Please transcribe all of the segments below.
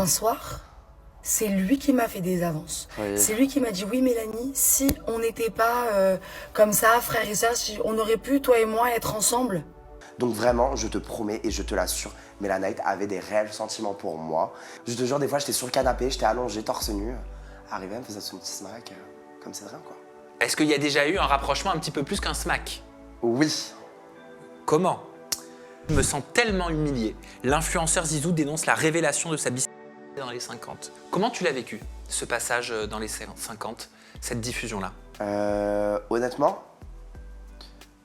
un soir, c'est lui qui m'a fait des avances. Oui. C'est lui qui m'a dit, oui Mélanie, si on n'était pas comme ça, frères et sœurs, si on aurait pu, toi et moi, être ensemble. Donc vraiment, je te promets et je te l'assure, Mélanie avait des réels sentiments pour moi. Je te jure, des fois, j'étais sur le canapé, j'étais allongé, torse nu. Arrivé, elle me faisait son petit smack, comme c'est de rien, quoi. Est-ce qu'il y a déjà eu un rapprochement un petit peu plus qu'un smack? Oui. Comment? Je me sens tellement humilié. L'influenceur Zizou dénonce la révélation de sa bisexualité dans les 50. Comment tu l'as vécu, ce passage dans les 50, cette diffusion-là? Honnêtement,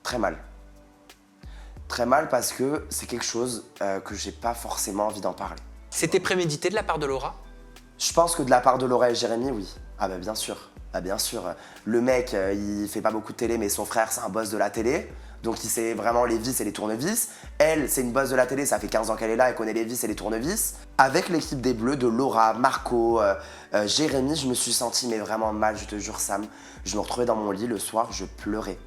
très mal. Très mal parce que c'est quelque chose que j'ai pas forcément envie d'en parler. C'était prémédité de la part de Laura? Je pense que de la part de Laura et Jérémy, oui. Ah bah bien sûr. Ah bien sûr. Le mec, il fait pas beaucoup de télé, mais son frère, c'est un boss de la télé. Donc il sait vraiment les vis et les tournevis. Elle, c'est une boss de la télé, ça fait 15 ans qu'elle est là, elle connaît les vis et les tournevis. Avec l'équipe des Bleus, de Laura, Marco, Jérémy, je me suis senti mais vraiment mal, je te jure Sam. Je me retrouvais dans mon lit le soir, je pleurais.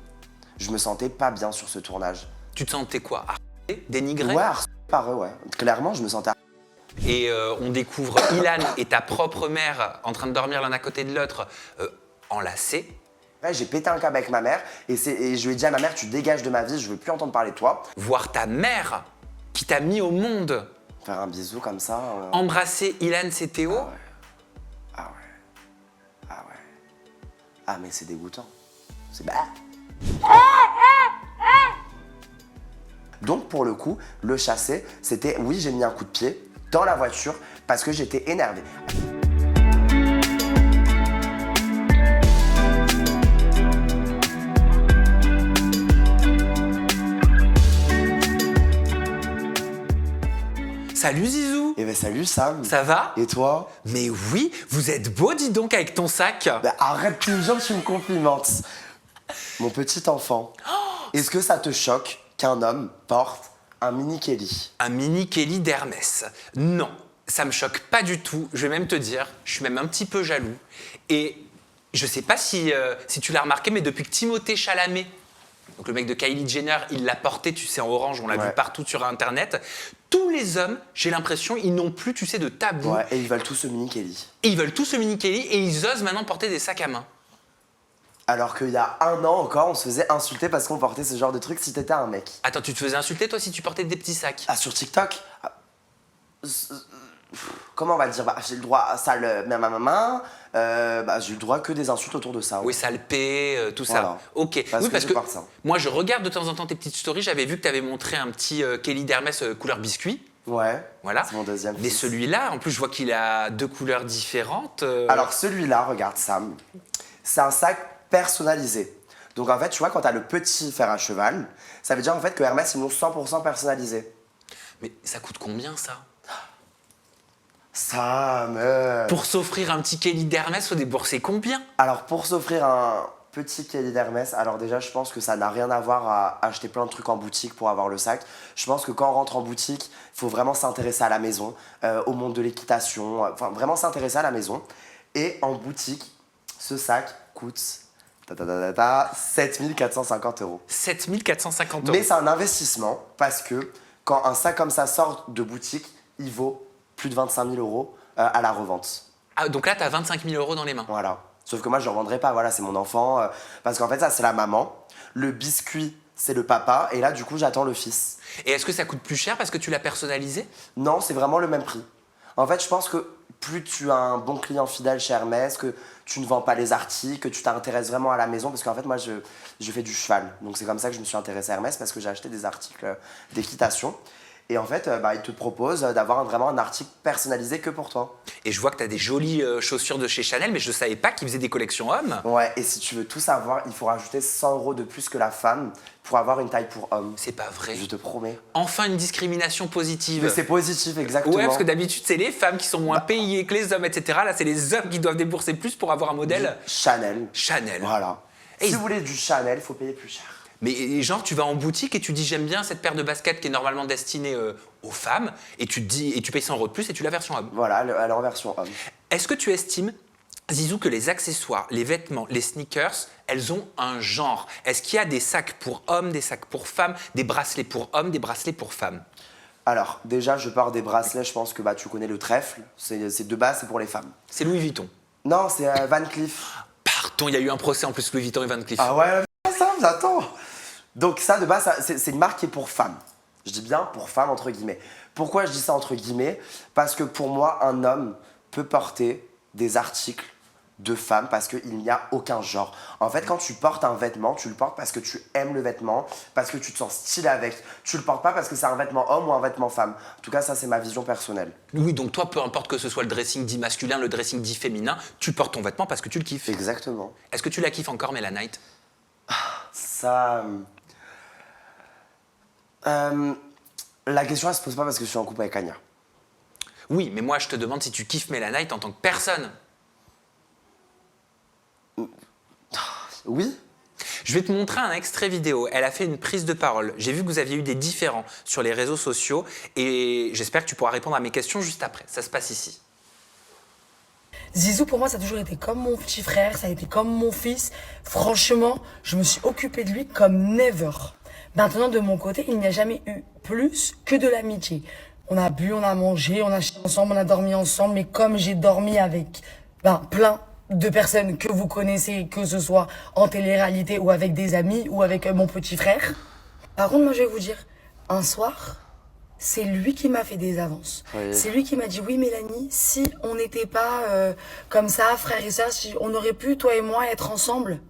Je me sentais pas bien sur ce tournage. Tu te sentais quoi? Harcelé? Dénigré? Ouais, harcelé par eux, ouais. Clairement, je me sentais Et on découvre Ilan et ta propre mère en train de dormir l'un à côté de l'autre, enlacés. Ouais, j'ai pété un câble avec ma mère et je lui ai dit à ma mère, tu dégages de ma vie, je veux plus entendre parler de toi. Voir ta mère qui t'a mis au monde. Faire un bisou comme ça. Embrasser Ilan, c'est Théo. Ah ouais. Ah ouais. Ah ouais. Ah mais c'est dégoûtant. C'est bah. Donc pour le coup, le chassé, c'était, oui, j'ai mis un coup de pied dans la voiture parce que j'étais énervé. Salut Zizou. Eh ben salut Sam. Ça va? Et toi? Mais oui, vous êtes beau, dis donc, avec ton sac. Bah arrête toujours, tu me complimentes. Mon petit enfant, est-ce que ça te choque qu'un homme porte un mini Kelly? Un mini Kelly d'Hermès. Non, ça me choque pas du tout. Je vais même te dire, je suis même un petit peu jaloux. Et je sais pas si tu l'as remarqué, mais depuis que Timothée Chalamet, donc le mec de Kylie Jenner, il l'a porté, tu sais, en orange, on l'a vu partout sur Internet. Tous les hommes, j'ai l'impression, ils n'ont plus, tu sais, de tabou. Ouais, et ils veulent tous ce mini Kelly. Et ils veulent tous ce mini Kelly et ils osent maintenant porter des sacs à main. Alors qu'il y a un an encore, on se faisait insulter parce qu'on portait ce genre de truc si t'étais un mec. Attends, tu te faisais insulter, toi, si tu portais des petits sacs? Ah, sur TikTok comment on va dire? Bah, j'ai le droit à ça, ma j'ai le droit que des insultes autour de ça. Oui, salpé, tout Voilà. ça. Ok. Parce oui, que parce je que porte ça. moi, je regarde de temps en temps tes petites stories. J'avais vu que tu avais montré un petit Kelly d'Hermès couleur biscuit. Ouais, Voilà. c'est mon deuxième Mais fils. celui-là, en plus, je vois qu'il a deux couleurs différentes. Alors celui-là, regarde Sam, c'est un sac personnalisé. Donc en fait, tu vois, quand t'as le petit fer à cheval, ça veut dire en fait que Hermès, ils l'ont 100% personnalisé. Mais ça coûte combien, ça? Sam Pour s'offrir un petit Kelly d'Hermès, faut débourser combien? Alors pour s'offrir un petit Kelly d'Hermès, alors déjà je pense que ça n'a rien à voir à acheter plein de trucs en boutique pour avoir le sac. Je pense que quand on rentre en boutique, il faut vraiment s'intéresser à la maison, au monde de l'équitation, enfin vraiment s'intéresser à la maison. Et en boutique, ce sac coûte 7 450 €. 7 450 €. Mais c'est un investissement parce que quand un sac comme ça sort de boutique, il vaut plus de 25 000 € à la revente. Ah, donc là, tu as 25 000 € dans les mains. Voilà. Sauf que moi, je ne le revendrai pas. Voilà, c'est mon enfant. Parce qu'en fait, ça, c'est la maman. Le biscuit, c'est le papa. Et là, du coup, j'attends le fils. Et est-ce que ça coûte plus cher parce que tu l'as personnalisé? Non, c'est vraiment le même prix. En fait, je pense que plus tu as un bon client fidèle chez Hermès, que tu ne vends pas les articles, que tu t'intéresses vraiment à la maison. Parce qu'en fait, moi, je fais du cheval. Donc, c'est comme ça que je me suis intéressé à Hermès parce que j'ai acheté des articles d'équitation. Et en fait, il te propose d'avoir vraiment un article personnalisé que pour toi. Et je vois que tu as des jolies chaussures de chez Chanel, mais je ne savais pas qu'ils faisaient des collections hommes. Ouais, et si tu veux tout savoir, il faut rajouter 100 € de plus que la femme pour avoir une taille pour homme. C'est pas vrai. Je te promets. Enfin une discrimination positive. Mais c'est positif, exactement. Ouais, parce que d'habitude, c'est les femmes qui sont moins payées que les hommes, etc. Là, c'est les hommes qui doivent débourser plus pour avoir un modèle Chanel. Chanel. Voilà. Et si vous voulez du Chanel, il faut payer plus cher. Mais genre, tu vas en boutique et tu dis j'aime bien cette paire de baskets qui est normalement destinée aux femmes, et tu te dis et tu payes 100 € de plus et tu la version homme. Voilà, elle est en version homme. Est-ce que tu estimes, Zizou, que les accessoires, les vêtements, les sneakers, elles ont un genre? Est-ce qu'il y a des sacs pour hommes, des sacs pour femmes, des bracelets pour hommes, des bracelets pour femmes? Alors, déjà, je porte des bracelets, je pense que bah, tu connais le trèfle. C'est de base, c'est pour les femmes. C'est Louis Vuitton. Non, c'est Van Cleef. Pardon, il y a eu un procès en plus Louis Vuitton et Van Cleef. Ah ouais, ça, j'attends. Donc ça, de base, c'est une marque qui est pour femmes. Je dis bien pour femmes, entre guillemets. Pourquoi je dis ça entre guillemets? Parce que pour moi, un homme peut porter des articles de femmes parce qu'il n'y a aucun genre. En fait, quand tu portes un vêtement, tu le portes parce que tu aimes le vêtement, parce que tu te sens stylé avec. Tu le portes pas parce que c'est un vêtement homme ou un vêtement femme. En tout cas, ça, c'est ma vision personnelle. Oui, donc toi, peu importe que ce soit le dressing dit masculin, le dressing dit féminin, tu portes ton vêtement parce que tu le kiffes. Exactement. Est-ce que tu la kiffes encore, Mela Knight? Ça... la question, elle se pose pas parce que je suis en couple avec Anya. Oui, mais moi, je te demande si tu kiffes Mela Knight en tant que personne. Oui. Je vais te montrer un extrait vidéo. Elle a fait une prise de parole. J'ai vu que vous aviez eu des différends sur les réseaux sociaux et j'espère que tu pourras répondre à mes questions juste après. Ça se passe ici. Zizou, pour moi, ça a toujours été comme mon petit frère, ça a été comme mon fils. Franchement, je me suis occupée de lui comme never. Maintenant, de mon côté, il n'y a jamais eu plus que de l'amitié. On a bu, on a mangé, on a chié ensemble, on a dormi ensemble, mais comme j'ai dormi avec plein de personnes que vous connaissez, que ce soit en télé-réalité ou avec des amis ou avec mon petit frère. Par contre, moi, je vais vous dire, un soir, c'est lui qui m'a fait des avances. Oui. C'est lui qui m'a dit, oui, Mélanie, si on n'était pas comme ça, frères et sœurs, si on aurait pu, toi et moi, être ensemble.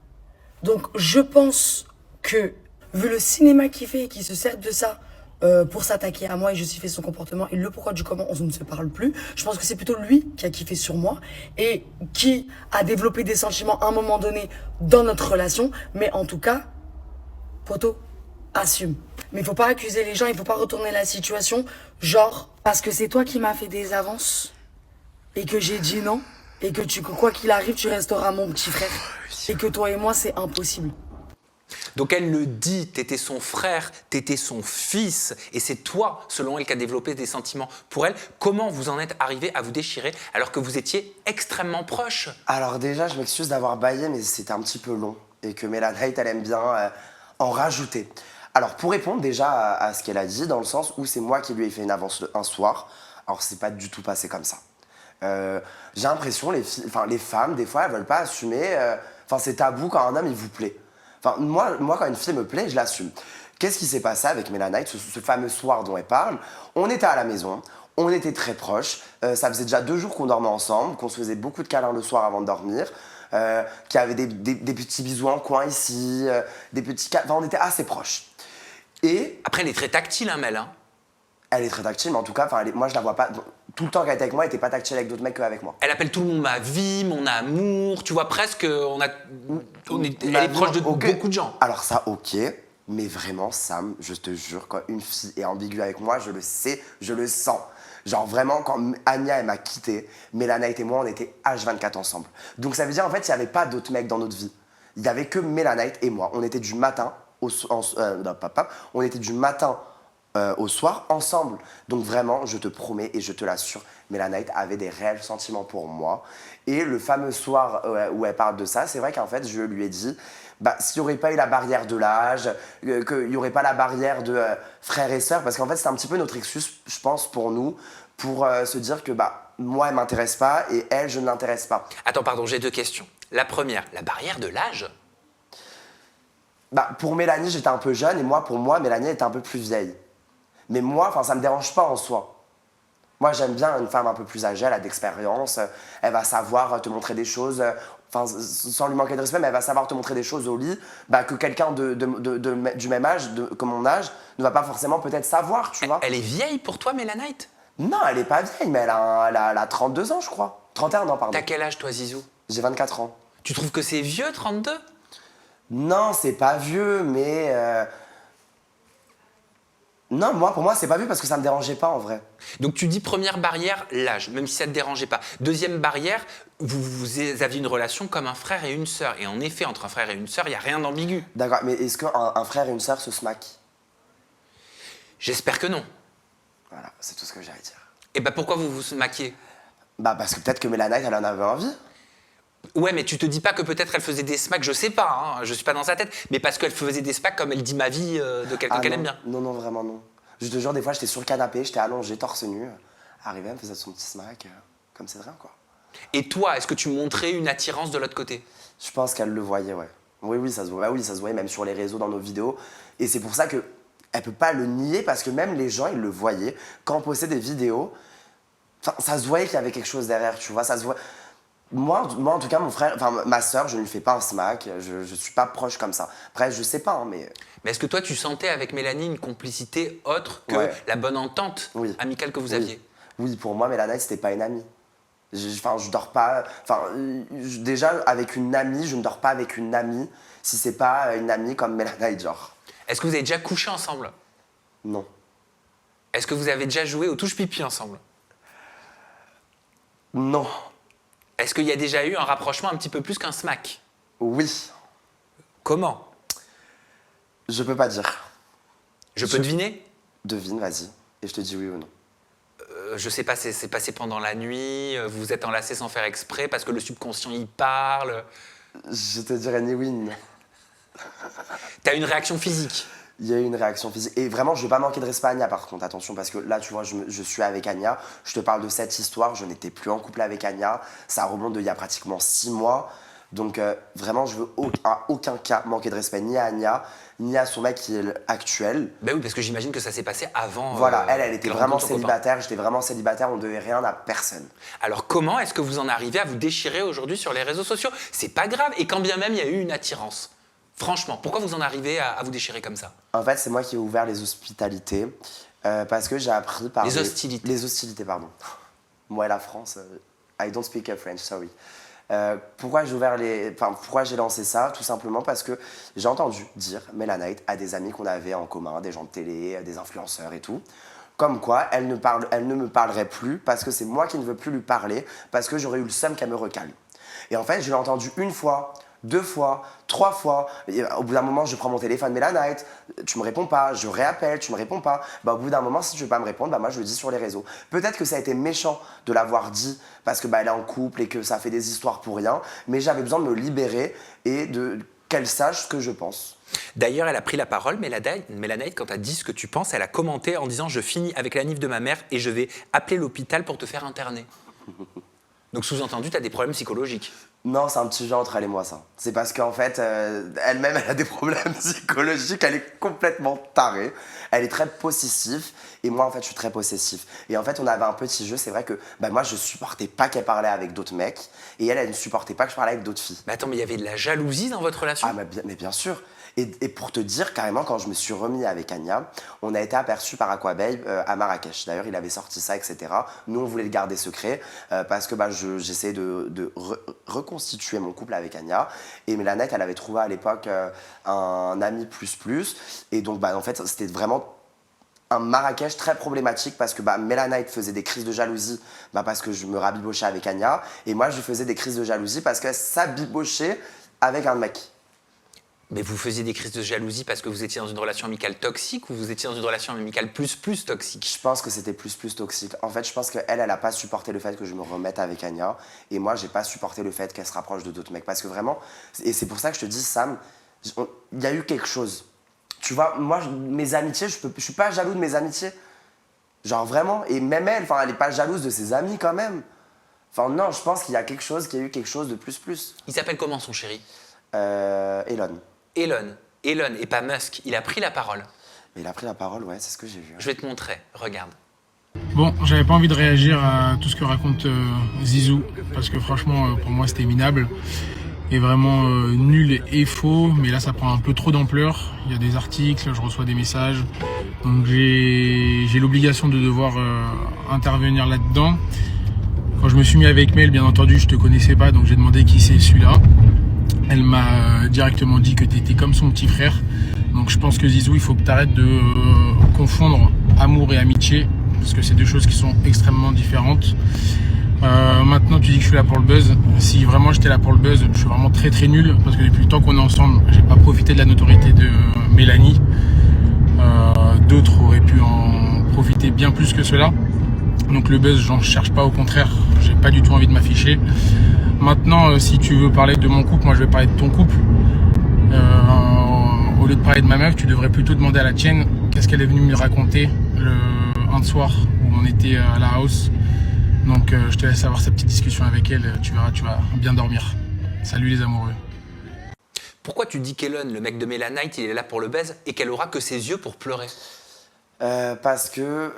Donc, je pense que, vu le cinéma qu'il fait et qu'il se sert de ça pour s'attaquer à moi et justifier son comportement et le pourquoi du comment on ne se parle plus, je pense que c'est plutôt lui qui a kiffé sur moi et qui a développé des sentiments à un moment donné dans notre relation. Mais en tout cas, poto, assume. Mais il faut pas accuser les gens, il faut pas retourner la situation, genre parce que c'est toi qui m'as fait des avances et que j'ai dit non et que quoi qu'il arrive, tu resteras mon petit frère et que toi et moi, c'est impossible. Donc elle le dit, t'étais son frère, t'étais son fils, et c'est toi, selon elle, qui a développé des sentiments pour elle. Comment vous en êtes arrivé à vous déchirer alors que vous étiez extrêmement proches? Alors déjà, je m'excuse d'avoir baillé, mais c'était un petit peu long. Et que Mela Knight, elle aime bien en rajouter. Alors, pour répondre déjà à ce qu'elle a dit, dans le sens où c'est moi qui lui ai fait une avance un soir, alors c'est pas du tout passé comme ça. J'ai l'impression, les femmes, des fois, elles veulent pas assumer. C'est tabou quand un homme, il vous plaît. Moi, quand une fille me plaît, je l'assume. Qu'est-ce qui s'est passé avec Mela Knight, ce fameux soir dont elle parle? On était à la maison, on était très proches. Ça faisait déjà 2 jours qu'on dormait ensemble, qu'on se faisait beaucoup de câlins le soir avant de dormir. Qu'il y avait des petits bisous en coin ici, des petits câlins. On était assez proches. Et Après, elle est très tactile, hein, Mel. Hein. elle est très tactile, mais en tout cas, moi, je la vois pas. Tout le temps qu'elle était avec moi, elle était pas tactile avec d'autres mecs qu'avec moi. Elle appelle tout le monde ma vie, mon amour. Tu vois, presque, elle est proche de Ok. beaucoup de gens. Alors ça, ok, mais vraiment, Sam, je te jure, quand une fille est ambiguë avec moi, je le sais, je le sens. Genre vraiment, quand Anya, elle m'a quitté, Mela Knight et moi, on était H24 ensemble. Donc ça veut dire, en fait, il n'y avait pas d'autres mecs dans notre vie. Il n'y avait que Mela Knight et moi. On était du matin on était du matin au soir ensemble. Donc vraiment, je te promets et je te l'assure, Mela Knight avait des réels sentiments pour moi. Et le fameux soir où elle parle de ça, c'est vrai qu'en fait, je lui ai dit, s'il n'y aurait pas eu la barrière de l'âge, qu'il n'y aurait pas la barrière de frères et sœurs, parce qu'en fait, c'est un petit peu notre excuse, je pense, pour nous, pour se dire que moi, elle ne m'intéresse pas et elle, je ne l'intéresse pas. Attends, pardon, j'ai 2 questions. La première, la barrière de l'âge. Pour Mélanie, j'étais un peu jeune et pour moi, Mélanie était un peu plus vieille. Mais moi, ça me dérange pas en soi. Moi, j'aime bien une femme un peu plus âgée, elle a d'expérience, elle va savoir te montrer des choses, sans lui manquer de respect, mais elle va savoir te montrer des choses au lit que quelqu'un du même âge, que mon âge, ne va pas forcément peut-être savoir, tu vois. Elle est vieille pour toi, Mela Knight? Non, elle est pas vieille, mais elle a 32 ans, je crois. 31 ans, pardon. T'as quel âge, toi, Zizou? J'ai 24 ans. Tu trouves que c'est vieux, 32? Non, c'est pas vieux, mais... Non, pour moi, c'est pas vieux parce que ça me dérangeait pas, en vrai. Donc tu dis première barrière, l'âge, même si ça ne te dérangeait pas. Deuxième barrière, vous aviez une relation comme un frère et une sœur. Et en effet, entre un frère et une sœur, il n'y a rien d'ambigu. D'accord, mais est-ce qu'un frère et une sœur se smaquent? J'espère que non. Voilà, c'est tout ce que j'ai à dire. Et pourquoi vous vous maquiez? Parce que peut-être que Mela Knight, elle en avait envie. Ouais, mais tu te dis pas que peut-être elle faisait des smacks, je sais pas, hein, je suis pas dans sa tête, mais parce qu'elle faisait des smacks comme elle dit ma vie de quelqu'un qu'elle aime bien. Non, vraiment non. Je te jure, des fois, j'étais sur le canapé, j'étais allongé, torse nu. Arrivé, elle me faisait son petit smack, comme c'est de rien, quoi. Et toi, est-ce que tu montrais une attirance de l'autre côté? Je pense qu'elle le voyait, ouais. Oui, ça se voit. Bah oui, ça se voyait même sur les réseaux, dans nos vidéos. Et c'est pour ça que elle peut pas le nier, parce que même les gens, ils le voyaient. Quand on postait des vidéos, ça se voyait qu'il y avait quelque chose derrière, tu vois. Ça se voit. Moi, en tout cas, mon frère, ma soeur, je ne lui fais pas un smack. Je suis pas proche comme ça. Après, je sais pas, hein, mais. Mais est-ce que toi, tu sentais avec Mélanie une complicité autre que la bonne entente amicale que vous aviez? Oui, pour moi, Mélanie, c'était pas une amie. Je dors pas. Déjà, avec une amie, je ne dors pas avec une amie si c'est pas une amie comme Mélanie, genre. Est-ce que vous avez déjà couché ensemble? Non. Est-ce que vous avez déjà joué aux touches pipi ensemble? Non. Est-ce qu'il y a déjà eu un rapprochement un petit peu plus qu'un smack? Oui. Comment? Je peux pas dire. Je peux deviner? Devine, vas-y. Et je te dis oui ou non. Je sais pas, c'est passé pendant la nuit, vous vous êtes enlacés sans faire exprès parce que le subconscient y parle. Je te dirais ni oui ni non. T'as une réaction physique? Il y a eu une réaction physique. Et vraiment, je ne veux pas manquer de respect à Anya, par contre, attention, parce que là, tu vois, je suis avec Anya. Je te parle de cette histoire. Je n'étais plus en couple avec Anya. Ça remonte d'il y a pratiquement 6 mois. Donc, vraiment, je veux à aucun cas manquer de respect ni à Anya, ni à son mec qui est actuel. Ben oui, parce que j'imagine que ça s'est passé avant. Voilà, elle était vraiment célibataire. J'étais vraiment célibataire. On ne devait rien à personne. Alors, comment est-ce que vous en arrivez à vous déchirer aujourd'hui sur les réseaux sociaux? C'est pas grave. Et quand bien même il y a eu une attirance. Franchement, pourquoi vous en arrivez à vous déchirer comme ça? En fait, c'est moi qui ai ouvert les hospitalités parce que j'ai appris par... Les hostilités. Les hostilités, pardon. Moi et la France, I don't speak French, sorry. Pourquoi j'ai lancé ça? Tout simplement parce que j'ai entendu dire Mélanite à des amis qu'on avait en commun, des gens de télé, des influenceurs et tout. Comme quoi, elle ne me parlerait plus parce que c'est moi qui ne veux plus lui parler parce que j'aurais eu le seum qu'elle me recale. Et en fait, je l'ai entendu 1 fois, 2 fois, 3 fois. Et au bout d'un moment, je prends mon téléphone, Mélanite, tu me réponds pas, je réappelle, tu me réponds pas. Au bout d'un moment, si tu veux pas me répondre, moi je le dis sur les réseaux. Peut-être que ça a été méchant de l'avoir dit parce que elle est en couple et que ça fait des histoires pour rien, mais j'avais besoin de me libérer et qu'elle sache ce que je pense. D'ailleurs, elle a pris la parole, Mélanite, quand tu as dit ce que tu penses, elle a commenté en disant « Je finis avec la NIF de ma mère et je vais appeler l'hôpital pour te faire interner. » Donc sous-entendu, tu as des problèmes psychologiques. Non, c'est un petit jeu entre elle et moi, ça. C'est parce qu'en fait, elle-même, elle a des problèmes psychologiques, elle est complètement tarée. Elle est très possessive, et moi, en fait, je suis très possessif. Et en fait, on avait un petit jeu, c'est vrai que moi, je supportais pas qu'elle parlait avec d'autres mecs, et elle ne supportait pas que je parlais avec d'autres filles. Mais attends, mais il y avait de la jalousie dans votre relation? Ah, mais bien sûr. Et pour te dire, carrément, quand je me suis remis avec Anya, on a été aperçus par Aquababe à Marrakech. D'ailleurs, il avait sorti ça, etc. Nous, on voulait le garder secret parce que j'essayais de reconstituer mon couple avec Anya. Et Mélanette, elle avait trouvé à l'époque un ami plus. Et donc, en fait, c'était vraiment un Marrakech très problématique parce que Mélanite faisait des crises de jalousie parce que je me rabibochais avec Anya. Et moi, je faisais des crises de jalousie parce qu'elle s'abibochait avec un mec. Mais vous faisiez des crises de jalousie parce que vous étiez dans une relation amicale toxique ou vous étiez dans une relation amicale plus toxique? Je pense que c'était plus toxique. En fait, je pense qu'elle a pas supporté le fait que je me remette avec Anya. Et moi, j'ai pas supporté le fait qu'elle se rapproche de d'autres mecs. Parce que vraiment, et c'est pour ça que je te dis, Sam, il y a eu quelque chose. Tu vois, moi, mes amitiés, je suis pas jaloux de mes amitiés. Genre vraiment. Et même elle, elle est pas jalouse de ses amis quand même. Non, je pense qu'il y a quelque chose, qu'il y a eu quelque chose de plus. Il s'appelle comment son chéri? Elon. Elon et pas Musk, il a pris la parole. Il a pris la parole, ouais, c'est ce que j'ai vu. Je vais te montrer, regarde. Bon, j'avais pas envie de réagir à tout ce que raconte Zizou, parce que franchement, pour moi, c'était minable et vraiment nul et faux, mais là, ça prend un peu trop d'ampleur. Il y a des articles, je reçois des messages, donc j'ai l'obligation de devoir intervenir là-dedans. Quand je me suis mis avec Mel, bien entendu, je te connaissais pas, donc j'ai demandé qui c'est celui-là. Elle m'a directement dit que tu étais comme son petit frère. Donc je pense que Zizou, il faut que tu arrêtes de confondre amour et amitié, parce que c'est deux choses qui sont extrêmement différentes. Maintenant, tu dis que je suis là pour le buzz. Si vraiment j'étais là pour le buzz, je suis vraiment très nul, parce que depuis le temps qu'on est ensemble, j'ai pas profité de la notoriété de Mélanie. D'autres auraient pu en profiter bien plus que cela. Donc le buzz, j'en cherche pas, au contraire, j'ai pas du tout envie de m'afficher. Maintenant, si tu veux parler de mon couple, moi je vais parler de ton couple. Au lieu de parler de ma meuf, tu devrais plutôt demander à la tienne qu'est-ce qu'elle est venue me raconter un soir où on était à la house. Donc je te laisse avoir cette petite discussion avec elle, tu verras, tu vas bien dormir. Salut les amoureux. Pourquoi tu dis qu'Elon, le mec de Melanite, il est là pour le buzz et qu'elle aura que ses yeux pour pleurer? Parce que...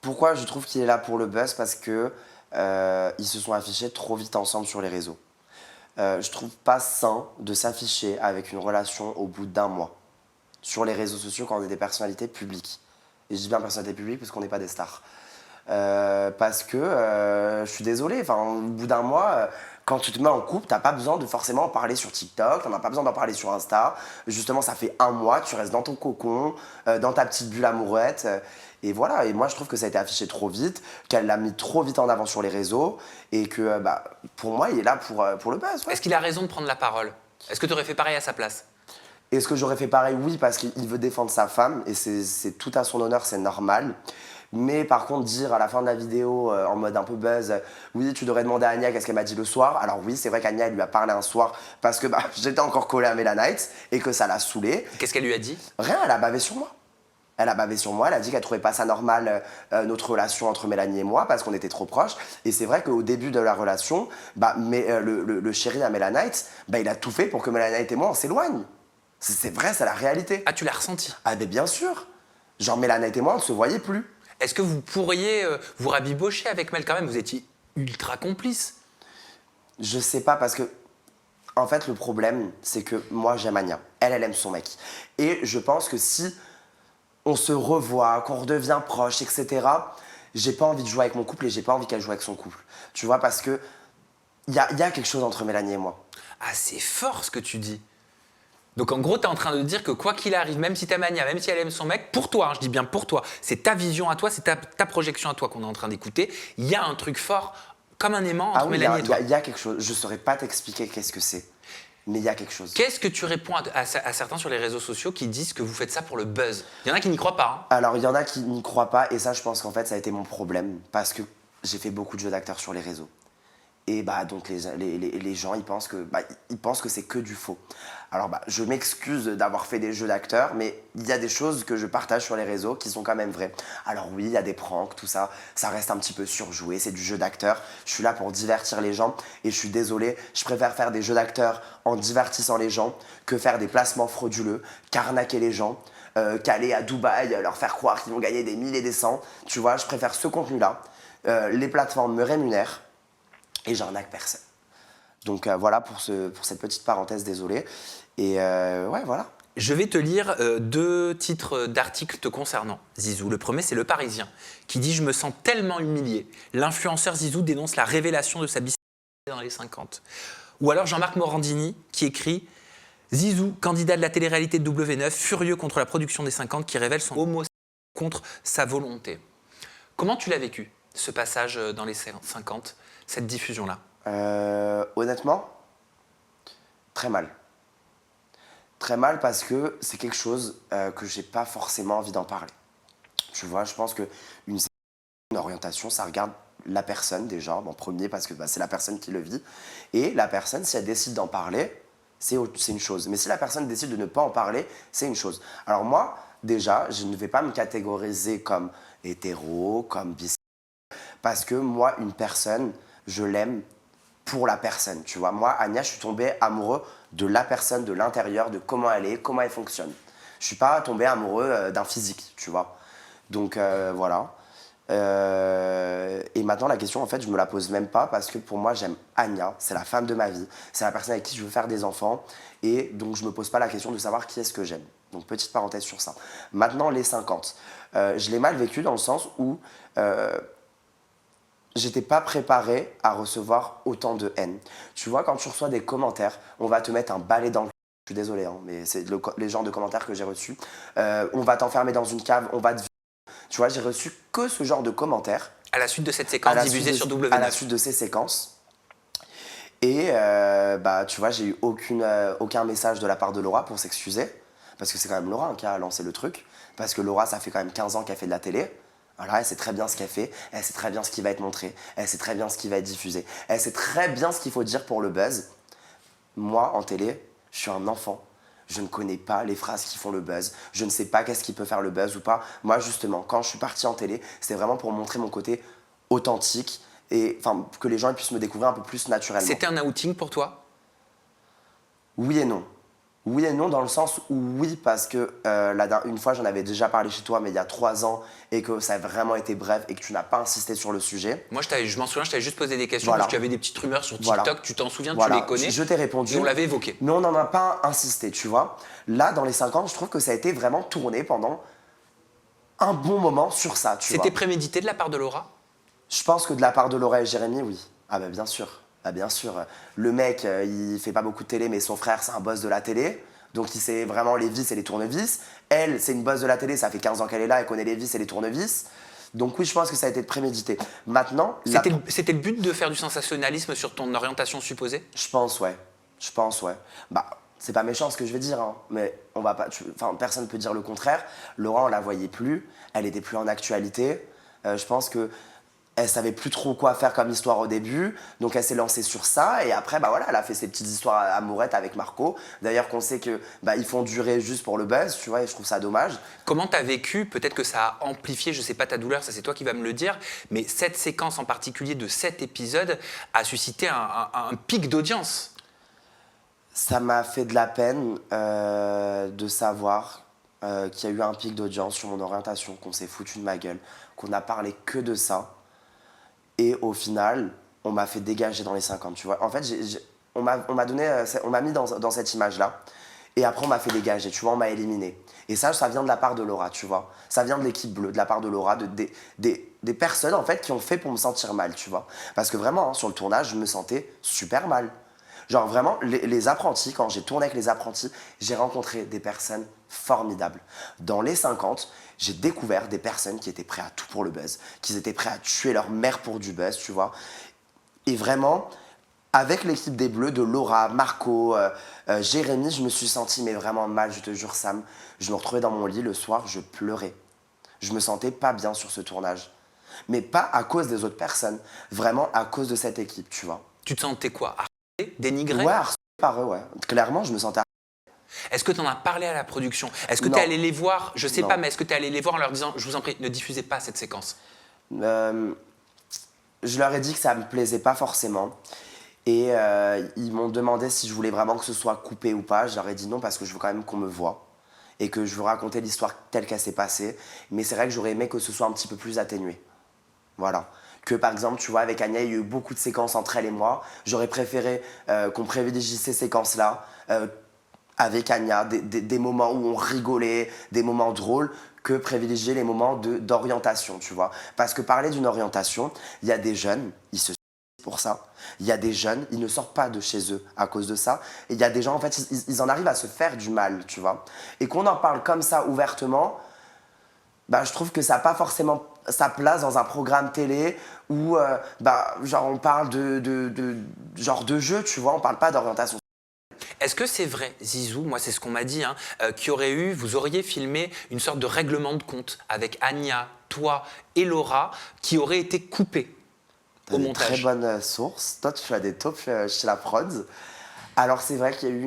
pourquoi je trouve qu'il est là pour le buzz? Parce que ils se sont affichés trop vite ensemble sur les réseaux. Je trouve pas sain de s'afficher avec une relation au bout d'un mois sur les réseaux sociaux quand on est des personnalités publiques. Et je dis bien personnalités publiques parce qu'on n'est pas des stars. Parce que je suis désolé, au bout d'un mois, quand tu te mets en couple, t'as pas besoin de forcément en parler sur TikTok, t'en as pas besoin d'en parler sur Insta. Justement, ça fait un mois, tu restes dans ton cocon, dans ta petite bulle amourette. Et voilà, et moi je trouve que ça a été affiché trop vite, qu'elle l'a mis trop vite en avant sur les réseaux, et que pour moi, il est là pour le buzz. Ouais. Est-ce qu'il a raison de prendre la parole? Est-ce que tu aurais fait pareil à sa place? Est-ce que j'aurais fait pareil? Oui, parce qu'il veut défendre sa femme, et c'est tout à son honneur, c'est normal. Mais par contre, dire à la fin de la vidéo, en mode un peu buzz, oui, tu devrais demander à Anya qu'est-ce qu'elle m'a dit le soir. Alors oui, c'est vrai qu'Anya, elle lui a parlé un soir parce que j'étais encore collé à Melanite et que ça l'a saoulée. Qu'est-ce qu'elle lui a dit? Rien, elle a bavé sur moi. Elle a bavé sur moi, elle a dit qu'elle trouvait pas ça normal, notre relation entre Mélanie et moi, parce qu'on était trop proches. Et c'est vrai qu'au début de la relation, le chéri à Melanite, il a tout fait pour que Melanite et moi, on s'éloigne. C'est vrai, c'est la réalité. Ah, tu l'as ressenti? Ah, mais bien sûr. Genre, Melanite et moi, on ne se voyait plus. Est-ce que vous pourriez vous rabibocher avec Mel quand même? Vous étiez ultra complices. Je sais pas, parce que, en fait, le problème, c'est que moi, j'aime Anya. Elle aime son mec. Et je pense que si on se revoit, qu'on redevient proche, etc., j'ai pas envie de jouer avec mon couple et j'ai pas envie qu'elle joue avec son couple. Tu vois, parce que il y a quelque chose entre Mélanie et moi. Ah, c'est fort ce que tu dis. Donc en gros, tu es en train de dire que quoi qu'il arrive, même si t'aimes Anya, même si elle aime son mec, pour toi, je dis bien pour toi, c'est ta vision à toi, c'est ta projection à toi qu'on est en train d'écouter, il y a un truc fort, comme un aimant entre Mélanie et toi. Il y a quelque chose, je saurais pas t'expliquer qu'est-ce que c'est, mais il y a quelque chose. Qu'est-ce que tu réponds à certains sur les réseaux sociaux qui disent que vous faites ça pour le buzz? Il y en a qui n'y croient pas. Hein. Alors il y en a qui n'y croient pas, et ça je pense qu'en fait ça a été mon problème, parce que j'ai fait beaucoup de jeux d'acteurs sur les réseaux. Et donc les gens ils pensent que c'est que du faux. Alors je m'excuse d'avoir fait des jeux d'acteurs, mais il y a des choses que je partage sur les réseaux qui sont quand même vraies. Alors oui, il y a des pranks, tout ça, ça reste un petit peu surjoué, c'est du jeu d'acteur. Je suis là pour divertir les gens et je suis désolé, je préfère faire des jeux d'acteurs en divertissant les gens que faire des placements frauduleux, qu'arnaquer les gens, qu'aller à Dubaï, leur faire croire qu'ils vont gagner des 1000 et des 100. Tu vois, je préfère ce contenu-là. Les plateformes me rémunèrent. Et j'arnaque personne. Donc voilà pour cette petite parenthèse, désolé. Et ouais, voilà. Je vais te lire 2 titres d'articles te concernant, Zizou. Le premier, c'est Le Parisien, qui dit « Je me sens tellement humilié. L'influenceur Zizou dénonce la révélation de sa bisexualité dans les 50. » Ou alors Jean-Marc Morandini, qui écrit « Zizou, candidat de la télé-réalité de W9, furieux contre la production des 50 qui révèle son homosexualité contre sa volonté. » Comment tu l'as vécu, ce passage dans les 50 ? Cette diffusion-là? Honnêtement, très mal. Très mal parce que c'est quelque chose que j'ai pas forcément envie d'en parler. Tu vois, je pense qu'une orientation, ça regarde la personne déjà, en premier, parce que c'est la personne qui le vit. Et la personne, si elle décide d'en parler, c'est une chose. Mais si la personne décide de ne pas en parler, c'est une chose. Alors moi, déjà, je ne vais pas me catégoriser comme hétéro, comme bisexuel, parce que moi, une personne, je l'aime pour la personne, tu vois. Moi, Anya, je suis tombé amoureux de la personne, de l'intérieur, de comment elle est, comment elle fonctionne. Je suis pas tombé amoureux d'un physique, tu vois. Donc, voilà. Et maintenant, la question, en fait, je me la pose même pas parce que pour moi, j'aime Anya. C'est la femme de ma vie. C'est la personne avec qui je veux faire des enfants. Et donc, je me pose pas la question de savoir qui est-ce que j'aime. Donc, petite parenthèse sur ça. Maintenant, les 50. Je l'ai mal vécu dans le sens où... j'étais pas préparé à recevoir autant de haine. Tu vois, quand tu reçois des commentaires, on va te mettre un balai dans le... Je suis désolé, hein, mais c'est les genres de commentaires que j'ai reçus. On va t'enfermer dans une cave, on va te... Tu vois, j'ai reçu que ce genre de commentaires. À la suite de cette séquence diffusée sur W9. À la suite de ces séquences. Et tu vois, j'ai eu aucun message de la part de Laura pour s'excuser. Parce que c'est quand même Laura qui a lancé le truc. Parce que Laura, ça fait quand même 15 ans qu'elle fait de la télé. Alors elle sait très bien ce qu'elle fait, elle sait très bien ce qui va être montré, elle sait très bien ce qui va être diffusé, elle sait très bien ce qu'il faut dire pour le buzz. Moi, en télé, je suis un enfant. Je ne connais pas les phrases qui font le buzz. Je ne sais pas qu'est-ce qui peut faire le buzz ou pas. Moi, justement, quand je suis partie en télé, c'était vraiment pour montrer mon côté authentique et que les gens puissent me découvrir un peu plus naturellement. C'était un outing pour toi? Oui et non. Oui et non, dans le sens où oui, parce que une fois, j'en avais déjà parlé chez toi, mais il y a 3 ans, et que ça a vraiment été bref et que tu n'as pas insisté sur le sujet. Moi, je m'en souviens, je t'avais juste posé des questions Voilà. parce qu'il y avait des petites rumeurs sur TikTok, Voilà. tu t'en souviens, Voilà. tu les connais. Je t'ai répondu. Et on l'avait évoqué. Mais on n'en a pas insisté, tu vois. Là, dans les 5 ans, je trouve que ça a été vraiment tourné pendant un bon moment sur ça, tu vois. C'était prémédité de la part de Laura? Je pense que de la part de Laura et Jérémy, oui. Ah bah bien sûr. Ah bien sûr. Le mec, il fait pas beaucoup de télé, mais son frère, c'est un boss de la télé. Donc il sait vraiment les vis et les tournevis. Elle, c'est une boss de la télé, ça fait 15 ans qu'elle est là, elle connaît les vis et les tournevis. Donc oui, je pense que ça a été prémédité. Maintenant... C'était le but de faire du sensationnalisme sur ton orientation supposée? Je pense, ouais. Bah, c'est pas méchant ce que je vais dire, hein, mais on va pas... personne ne peut dire le contraire. Laura, on la voyait plus, elle était plus en actualité. Je pense que elle savait plus trop quoi faire comme histoire au début, donc elle s'est lancée sur ça, et après, bah voilà, elle a fait ses petites histoires amourettes avec Marco. D'ailleurs, qu'on sait que ils font durer juste pour le buzz, tu vois, et je trouve ça dommage. Comment t'as vécu? Peut-être que ça a amplifié, je sais pas ta douleur, ça c'est toi qui vas me le dire, mais cette séquence en particulier de cet épisode a suscité un pic d'audience. Ça m'a fait de la peine de savoir qu'il y a eu un pic d'audience sur mon orientation, qu'on s'est foutu de ma gueule, qu'on n'a parlé que de ça. Et au final, on m'a fait dégager dans les 50, tu vois. En fait, on m'a mis dans cette image-là. Et après, on m'a fait dégager, tu vois, on m'a éliminé. Et ça vient de la part de Laura, tu vois. Ça vient de l'équipe bleue, de la part de Laura, des personnes, en fait, qui ont fait pour me sentir mal, tu vois. Parce que vraiment, hein, sur le tournage, je me sentais super mal. Genre vraiment, les apprentis, quand j'ai tourné avec les apprentis, j'ai rencontré des personnes formidables. Dans les 50, j'ai découvert des personnes qui étaient prêtes à tout pour le buzz, qui étaient prêtes à tuer leur mère pour du buzz, tu vois. Et vraiment, avec l'équipe des Bleus, de Laura, Marco, Jérémy, je me suis senti mais vraiment mal, je te jure Sam. Je me retrouvais dans mon lit le soir, je pleurais. Je me sentais pas bien sur ce tournage. Mais pas à cause des autres personnes, vraiment à cause de cette équipe, tu vois. Tu te sentais quoi? Harcelé? Dénigré? Ouais, harcelé par eux, ouais. Clairement, je me sentais... Est-ce que tu en as parlé à la production? Est-ce que tu Non. es allé les voir? Je sais Non. pas, mais est-ce que tu es allé les voir en leur disant, je vous en prie, ne diffusez pas cette séquence? Je leur ai dit que ça me plaisait pas forcément. Et ils m'ont demandé si je voulais vraiment que ce soit coupé ou pas. Je leur ai dit non parce que je veux quand même qu'on me voie. Et que je veux raconter l'histoire telle qu'elle s'est passée. Mais c'est vrai que j'aurais aimé que ce soit un petit peu plus atténué. Voilà. Que par exemple, tu vois, avec Anya, il y a eu beaucoup de séquences entre elle et moi. J'aurais préféré qu'on privilégie ces séquences-là avec Anya, des moments où on rigolait, des moments drôles, que privilégier les moments d'orientation, tu vois. Parce que parler d'une orientation, il y a des jeunes, ils se pour ça. Il y a des jeunes, ils ne sortent pas de chez eux à cause de ça. Et il y a des gens, en fait, ils en arrivent à se faire du mal, tu vois. Et qu'on en parle comme ça ouvertement, bah, je trouve que ça n'a pas forcément sa place dans un programme télé où genre on parle genre de jeu, tu vois, on parle pas d'orientation. Est-ce que c'est vrai, Zizou, moi c'est ce qu'on m'a dit, hein, vous auriez filmé une sorte de règlement de compte avec Anya, toi et Laura qui aurait été coupé au Des montage? très bonnes sources. Toi, tu as des tops chez la prod. Alors, c'est vrai qu'il y a eu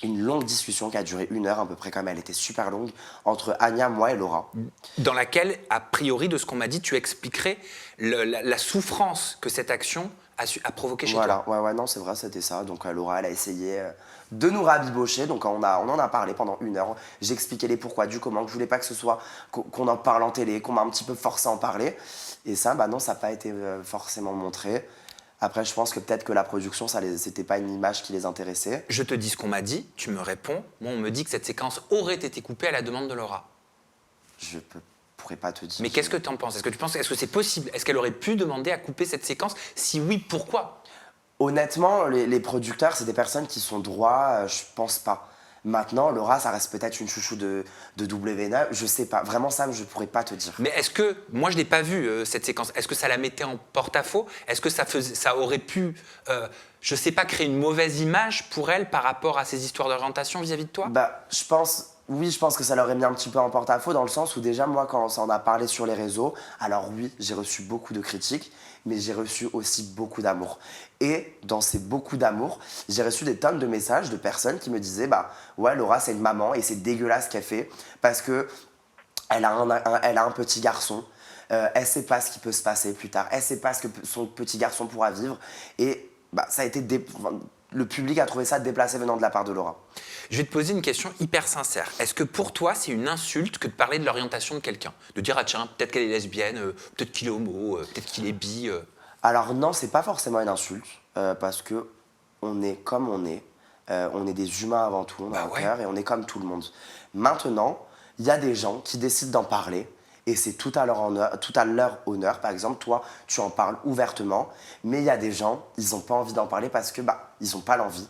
une longue discussion qui a duré 1 heure à peu près, quand même. Elle était super longue, entre Anya, moi et Laura. Dans laquelle, a priori, de ce qu'on m'a dit, tu expliquerais la souffrance que cette action a provoqué chez toi. Voilà, ouais, non, c'est vrai, c'était ça. Donc, Laura, elle a essayé de nous rabibocher. Donc, on en a parlé pendant 1 heure. J'expliquais les pourquoi du comment, que je voulais pas que ce soit qu'on en parle en télé, qu'on m'a un petit peu forcé à en parler. Et ça, non, ça n'a pas été forcément montré. Après, je pense que peut-être que la production, c'était pas une image qui les intéressait. Je te dis ce qu'on m'a dit, tu me réponds. Moi, on me dit que cette séquence aurait été coupée à la demande de Laura. Je pourrais pas te dire. Mais qu'est-ce que tu en penses? Est-ce que c'est possible? Est-ce qu'elle aurait pu demander à couper cette séquence? Si oui, pourquoi? Honnêtement, les producteurs, c'est des personnes qui sont droits, je pense pas. Maintenant, Laura, ça reste peut-être une chouchou de W9, je sais pas. Vraiment, ça, je pourrais pas te dire. Mais est-ce que, moi je l'ai pas vu cette séquence, est-ce que ça la mettait en porte-à-faux? Est-ce que ça aurait pu, je sais pas, créer une mauvaise image pour elle par rapport à ses histoires d'orientation vis-à-vis de toi? Je pense, Oui, je pense que ça leur a mis un petit peu en porte-à-faux dans le sens où déjà, moi, quand ça en a parlé sur les réseaux, alors oui, j'ai reçu beaucoup de critiques, mais j'ai reçu aussi beaucoup d'amour. Et dans ces beaucoup d'amour, j'ai reçu des tonnes de messages de personnes qui me disaient, bah ouais, Laura, c'est une maman et c'est dégueulasse ce qu'elle fait parce que elle a un petit garçon. Elle sait pas ce qui peut se passer plus tard. Elle sait pas ce que son petit garçon pourra vivre. Et bah, ça a été le public a trouvé ça déplacé venant de la part de Laura. Je vais te poser une question hyper sincère. Est-ce que pour toi, c'est une insulte que de parler de l'orientation de quelqu'un? De dire, ah tiens, peut-être qu'elle est lesbienne, peut-être qu'il est homo, peut-être qu'il est bi. Alors non, c'est pas forcément une insulte, parce que on est comme on est des humains avant tout, on a un cœur et on est comme tout le monde. Maintenant, il y a des gens qui décident d'en parler et c'est tout à leur honneur. Par exemple, toi, tu en parles ouvertement, mais il y a des gens, ils n'ont pas envie d'en parler parce que ils n'ont pas l'envie.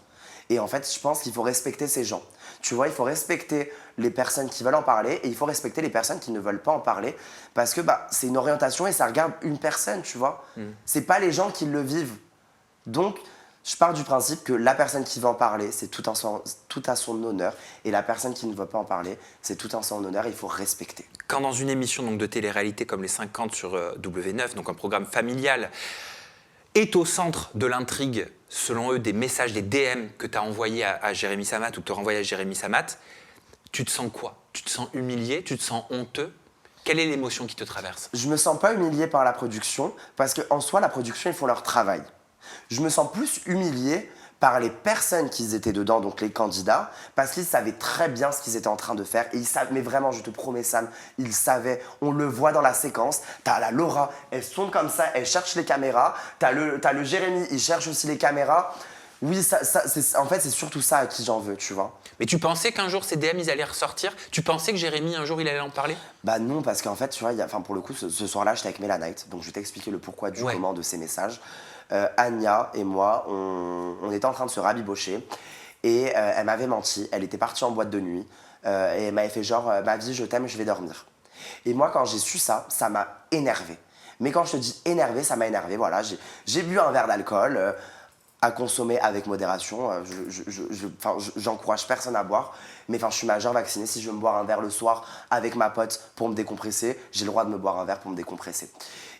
Et en fait, je pense qu'il faut respecter ces gens. Tu vois, il faut respecter les personnes qui veulent en parler et il faut respecter les personnes qui ne veulent pas en parler parce que c'est une orientation et ça regarde une personne, tu vois. C'est pas les gens qui le vivent. Donc, je pars du principe que la personne qui veut en parler, c'est tout à son honneur et la personne qui ne veut pas en parler, c'est tout à son honneur et il faut respecter. Quand dans une émission donc, de télé-réalité comme Les 50 sur W9, donc un programme familial, est au centre de l'intrigue, selon eux, des messages, des DM que tu as envoyés à Jérémy Samat ou que tu as renvoyés à Jérémy Samat, tu te sens quoi? Tu te sens humilié? Tu te sens honteux? Quelle est l'émotion qui te traverse? Je me sens pas humilié par la production parce qu'en soi, la production, ils font leur travail. Je me sens plus humilié par les personnes qui étaient dedans, donc les candidats, parce qu'ils savaient très bien ce qu'ils étaient en train de faire. Et ils savent, mais vraiment, je te promets, Sam, ils savaient. On le voit dans la séquence. T'as la Laura, elle se tourne comme ça, elle cherche les caméras. T'as le Jérémy, il cherche aussi les caméras. Oui, en fait, c'est surtout ça à qui j'en veux, tu vois. Mais tu pensais qu'un jour ces DM, ils allaient ressortir? Tu pensais que Jérémy, un jour, il allait en parler? Bah non, parce qu'en fait, tu vois, pour le coup, ce soir-là, j'étais avec Mélanite. Donc, je vais t'expliquer le pourquoi du comment de ces messages. Anya et moi, on était en train de se rabibocher et elle m'avait menti. Elle était partie en boîte de nuit et elle m'avait fait genre ma vie, je t'aime, je vais dormir. Et moi, quand j'ai su ça, ça m'a énervé. Mais quand je te dis énervé, ça m'a énervé. Voilà, j'ai bu un verre d'alcool à consommer avec modération. J'encourage personne à boire, mais je suis majeur vacciné. Si je veux me boire un verre le soir avec ma pote pour me décompresser, j'ai le droit de me boire un verre pour me décompresser.